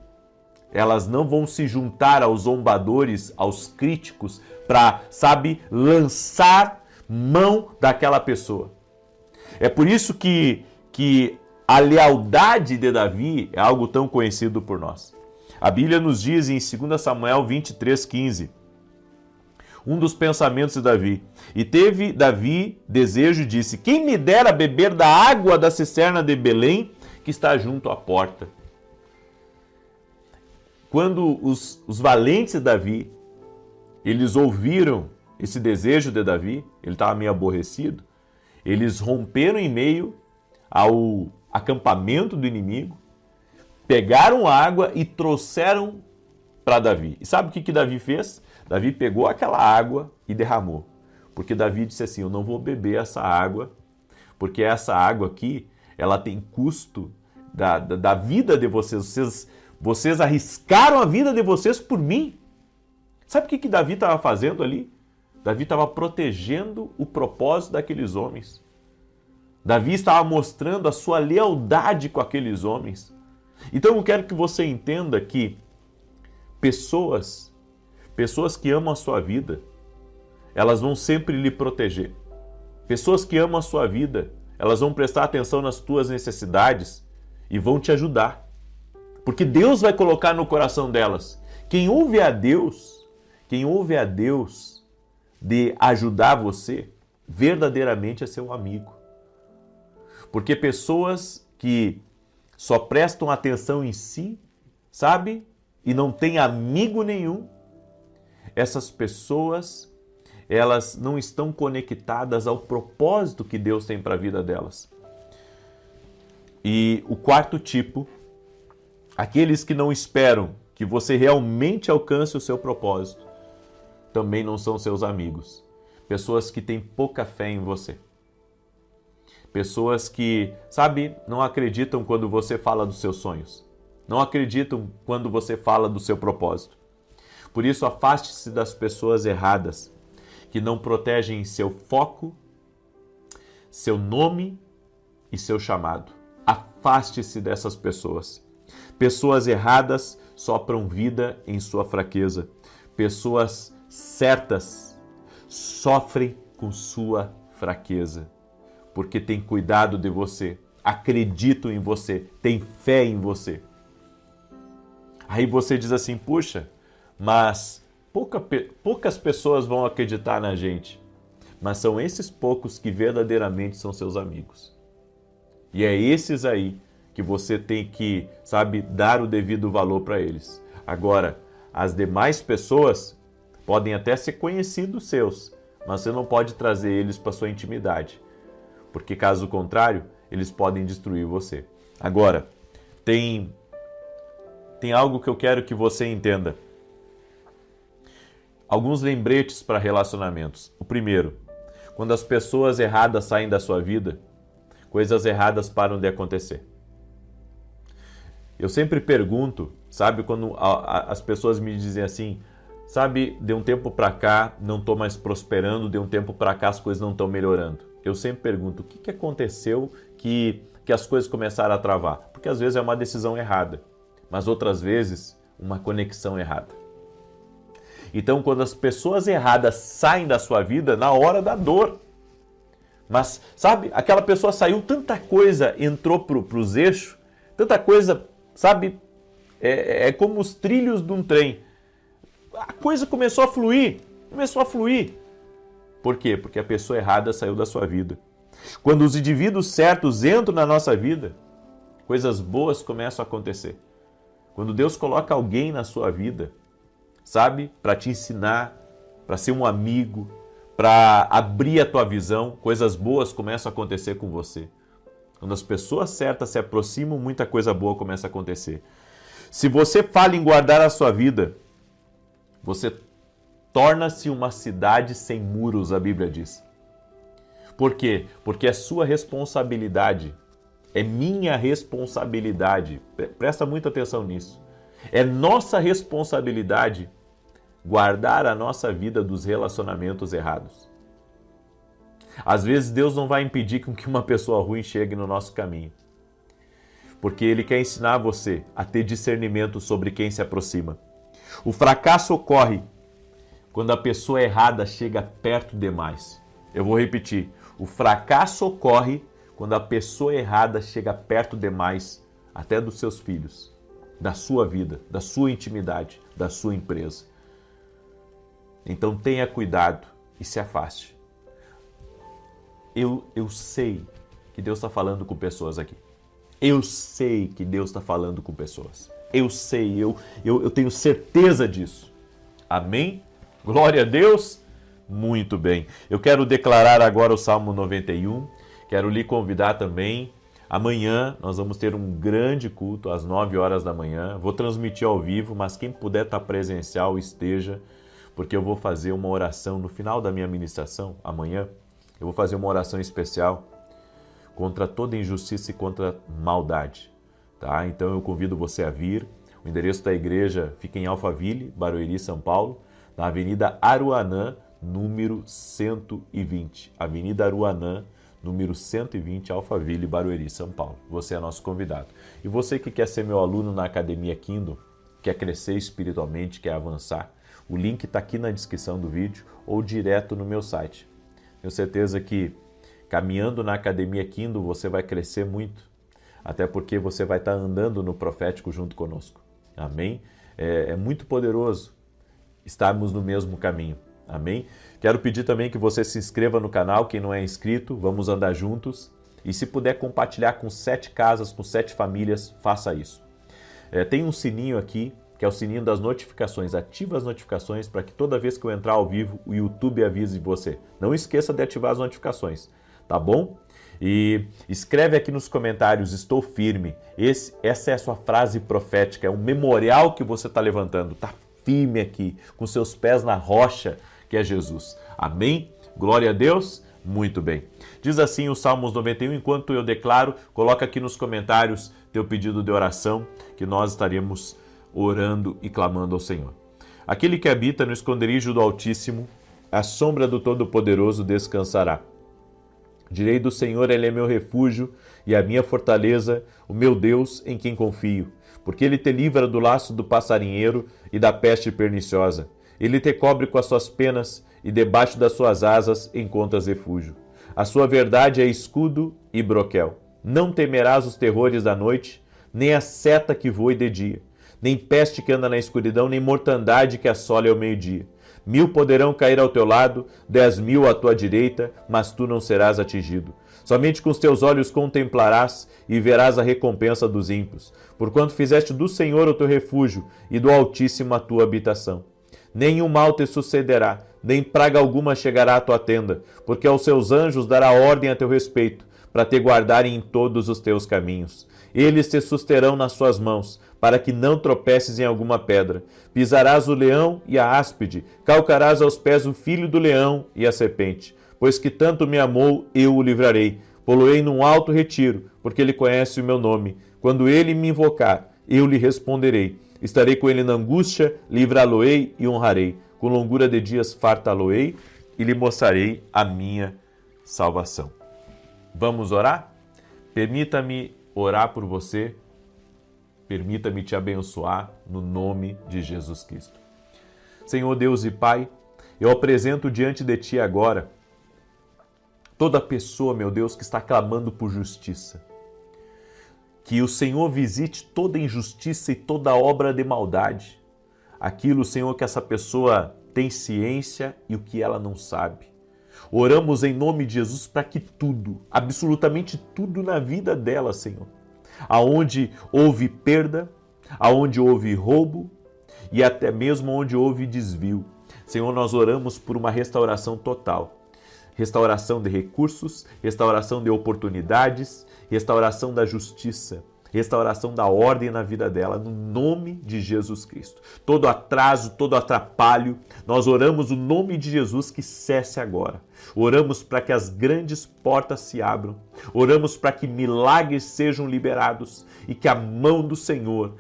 elas não vão se juntar aos zombadores, aos críticos, para, sabe, lançar mão daquela pessoa. É por isso que a lealdade de Davi é algo tão conhecido por nós. A Bíblia nos diz em 2 Samuel 23:15, um dos pensamentos de Davi. E teve Davi desejo e disse, quem me dera beber da água da cisterna de Belém, que está junto à porta. Quando os valentes de Davi, eles ouviram esse desejo de Davi, ele estava meio aborrecido, eles romperam em meio ao acampamento do inimigo, pegaram água e trouxeram para Davi. E sabe o que Davi fez? Davi pegou aquela água e derramou. Porque Davi disse assim, eu não vou beber essa água, porque essa água aqui, ela tem custo da vida de vocês. Vocês arriscaram a vida de vocês por mim. Sabe o que Davi estava fazendo ali? Davi estava protegendo o propósito daqueles homens. Davi estava mostrando a sua lealdade com aqueles homens. Então eu quero que você entenda que pessoas que amam a sua vida, elas vão sempre lhe proteger. Pessoas que amam a sua vida, elas vão prestar atenção nas tuas necessidades e vão te ajudar. Porque Deus vai colocar no coração delas. Quem ouve a Deus de ajudar você, verdadeiramente é seu amigo. Porque pessoas que só prestam atenção em si, sabe? E não têm amigo nenhum, essas pessoas, elas não estão conectadas ao propósito que Deus tem para a vida delas. E o quarto tipo, aqueles que não esperam que você realmente alcance o seu propósito, também não são seus amigos. Pessoas que têm pouca fé em você. Pessoas que, sabe, não acreditam quando você fala dos seus sonhos. Não acreditam quando você fala do seu propósito. Por isso, afaste-se das pessoas erradas, que não protegem seu foco, seu nome e seu chamado. Afaste-se dessas pessoas. Pessoas erradas sopram vida em sua fraqueza. Pessoas certas sofrem com sua fraqueza, porque tem cuidado de você, acreditam em você, tem fé em você. Aí você diz assim, puxa, mas poucas pessoas vão acreditar na gente. Mas são esses poucos que verdadeiramente são seus amigos. E é esses aí que você tem que, sabe, dar o devido valor para eles. Agora, as demais pessoas podem até ser conhecidos seus, mas você não pode trazer eles para sua intimidade. Porque caso contrário, eles podem destruir você. Agora, tem algo que eu quero que você entenda. Alguns lembretes para relacionamentos. O primeiro, quando as pessoas erradas saem da sua vida, coisas erradas param de acontecer. Eu sempre pergunto, sabe, quando as pessoas me dizem assim, sabe, de um tempo para cá não estou mais prosperando, de um tempo para cá as coisas não estão melhorando. Eu sempre pergunto, o que aconteceu que as coisas começaram a travar? Porque às vezes é uma decisão errada, mas outras vezes uma conexão errada. Então, quando as pessoas erradas saem da sua vida, na hora da dor, mas, sabe, aquela pessoa saiu, tanta coisa entrou para os eixos, tanta coisa, sabe, é como os trilhos de um trem. A coisa começou a fluir. Por quê? Porque a pessoa errada saiu da sua vida. Quando os indivíduos certos entram na nossa vida, coisas boas começam a acontecer. Quando Deus coloca alguém na sua vida, sabe, para te ensinar, para ser um amigo, para abrir a tua visão, coisas boas começam a acontecer com você. Quando as pessoas certas se aproximam, muita coisa boa começa a acontecer. Se você fala em guardar a sua vida, você torna-se uma cidade sem muros, a Bíblia diz. Por quê? Porque é sua responsabilidade, é minha responsabilidade. Presta muita atenção nisso. É nossa responsabilidade guardar a nossa vida dos relacionamentos errados. Às vezes Deus não vai impedir que uma pessoa ruim chegue no nosso caminho, porque Ele quer ensinar você a ter discernimento sobre quem se aproxima. O fracasso ocorre quando a pessoa errada chega perto demais. Eu vou repetir. O fracasso ocorre quando a pessoa errada chega perto demais, até dos seus filhos, da sua vida, da sua intimidade, da sua empresa. Então tenha cuidado e se afaste. Eu sei que Deus está falando com pessoas aqui. Eu sei que Deus está falando com pessoas. Eu sei, eu tenho certeza disso. Amém? Glória a Deus? Muito bem. Eu quero declarar agora o Salmo 91. Quero lhe convidar também. Amanhã nós vamos ter um grande culto às 9 horas da manhã. Vou transmitir ao vivo, mas quem puder estar presencial, esteja, porque eu vou fazer uma oração no final da minha ministração, amanhã. Eu vou fazer uma oração especial contra toda injustiça e contra maldade. Tá? Então eu convido você a vir. O endereço da igreja fica em Alphaville, Barueri, São Paulo, na Avenida Aruanã, número 120. Avenida Aruanã, número 120, Alphaville, Barueri, São Paulo. Você é nosso convidado. E você que quer ser meu aluno na Academia Kingdom, quer crescer espiritualmente, quer avançar, o link está aqui na descrição do vídeo ou direto no meu site. Tenho certeza que caminhando na Academia Kingdom você vai crescer muito, até porque você vai estar andando no profético junto conosco. Amém? É muito poderoso estarmos no mesmo caminho. Amém? Quero pedir também que você se inscreva no canal, quem não é inscrito, vamos andar juntos. E se puder compartilhar com 7 casas, com 7 famílias, faça isso. Tem um sininho aqui, que é o sininho das notificações. Ativa as notificações para que toda vez que eu entrar ao vivo, o YouTube avise você. Não esqueça de ativar as notificações, tá bom? E escreve aqui nos comentários, estou firme. Essa é a sua frase profética, é um memorial que você está levantando. Está firme aqui, com seus pés na rocha, que é Jesus. Amém? Glória a Deus? Muito bem. Diz assim o Salmos 91, enquanto eu declaro, coloca aqui nos comentários teu pedido de oração, que nós estaremos orando e clamando ao Senhor. Aquele que habita no esconderijo do Altíssimo, a sombra do Todo-Poderoso descansará. Direi do Senhor, Ele é meu refúgio e a minha fortaleza, o meu Deus em quem confio. Porque Ele te livra do laço do passarinheiro e da peste perniciosa. Ele te cobre com as suas penas e debaixo das suas asas encontras refúgio. A sua verdade é escudo e broquel. Não temerás os terrores da noite, nem a seta que voe de dia, nem peste que anda na escuridão, nem mortandade que assole ao meio-dia. 1000 poderão cair ao teu lado, 10.000 à tua direita, mas tu não serás atingido. Somente com os teus olhos contemplarás e verás a recompensa dos ímpios, porquanto fizeste do Senhor o teu refúgio e do Altíssimo a tua habitação. Nenhum mal te sucederá, nem praga alguma chegará à tua tenda, porque aos seus anjos dará ordem a teu respeito, para te guardarem em todos os teus caminhos. Eles te susterão nas suas mãos, para que não tropeces em alguma pedra. Pisarás o leão e a áspide, calcarás aos pés o filho do leão e a serpente. Pois que tanto me amou, eu o livrarei. Poloei num alto retiro, porque ele conhece o meu nome. Quando ele me invocar, eu lhe responderei. Estarei com ele na angústia, livrá-lo-ei e honrarei. Com longura de dias fartá-lo-ei e lhe mostrarei a minha salvação. Vamos orar? Permita-me orar por você. Permita-me te abençoar no nome de Jesus Cristo. Senhor Deus e Pai, eu apresento diante de Ti agora toda pessoa, meu Deus, que está clamando por justiça. Que o Senhor visite toda injustiça e toda obra de maldade. Aquilo, Senhor, que essa pessoa tem ciência e o que ela não sabe. Oramos em nome de Jesus para que tudo, absolutamente tudo na vida dela, Senhor, aonde houve perda, aonde houve roubo e até mesmo onde houve desvio, Senhor, nós oramos por uma restauração total. Restauração de recursos, restauração de oportunidades, restauração da justiça, restauração da ordem na vida dela, no nome de Jesus Cristo. Todo atraso, todo atrapalho, nós oramos o nome de Jesus que cesse agora. Oramos para que as grandes portas se abram, oramos para que milagres sejam liberados e que a mão do Senhor,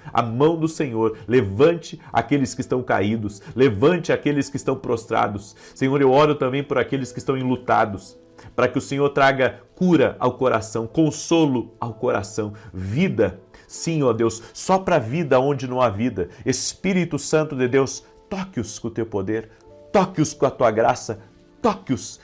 levante aqueles que estão caídos, levante aqueles que estão prostrados. Senhor, eu oro também por aqueles que estão enlutados, para que o Senhor traga cura ao coração, consolo ao coração, vida. Sim, ó Deus, só para vida onde não há vida. Espírito Santo de Deus, toque-os com o teu poder, toque-os com a tua graça, toque-os,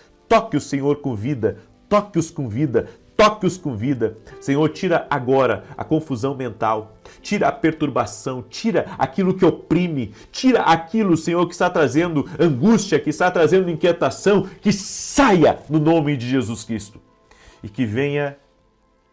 Senhor, com vida, toque-os com vida, toque-os com vida. Senhor, tira agora a confusão mental, tira a perturbação, tira aquilo que oprime, tira aquilo, Senhor, que está trazendo angústia, que está trazendo inquietação, que saia no nome de Jesus Cristo. E que venha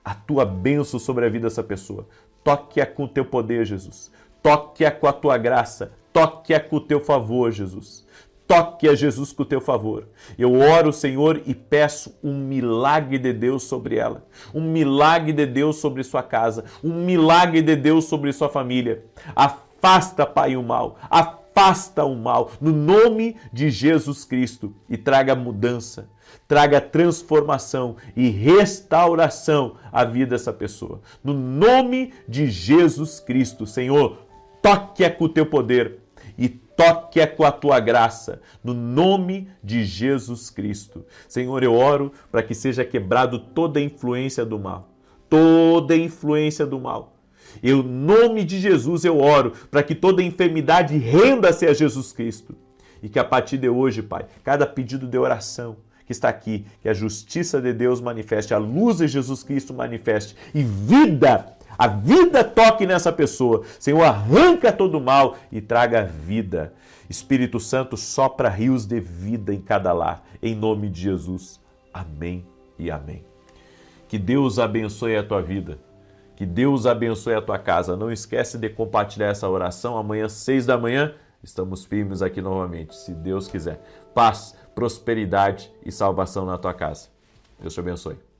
a tua bênção sobre a vida dessa pessoa. Toque-a com o teu poder, Jesus. Toque-a com a tua graça. Toque-a com o teu favor, Jesus. Toque-a, Jesus, com o teu favor. Eu oro, Senhor, e peço um milagre de Deus sobre ela. Um milagre de Deus sobre sua casa. Um milagre de Deus sobre sua família. Afasta, Pai, o mal. Afasta o mal, no nome de Jesus Cristo, e traga mudança, traga transformação e restauração à vida dessa pessoa. No nome de Jesus Cristo, Senhor, toque-a com o teu poder e toque-a com a tua graça, no nome de Jesus Cristo. Senhor, eu oro para que seja quebrado toda a influência do mal, toda a influência do mal. Em nome de Jesus eu oro para que toda enfermidade renda-se a Jesus Cristo. E que a partir de hoje, Pai, cada pedido de oração que está aqui, que a justiça de Deus manifeste, a luz de Jesus Cristo manifeste e a vida toque nessa pessoa. Senhor, arranca todo o mal e traga vida. Espírito Santo, sopra rios de vida em cada lar, em nome de Jesus. Amém e amém. Que Deus abençoe a tua vida. Que Deus abençoe a tua casa. Não esquece de compartilhar essa oração. Amanhã, 6 da manhã, estamos firmes aqui novamente, se Deus quiser. Paz, prosperidade e salvação na tua casa. Deus te abençoe.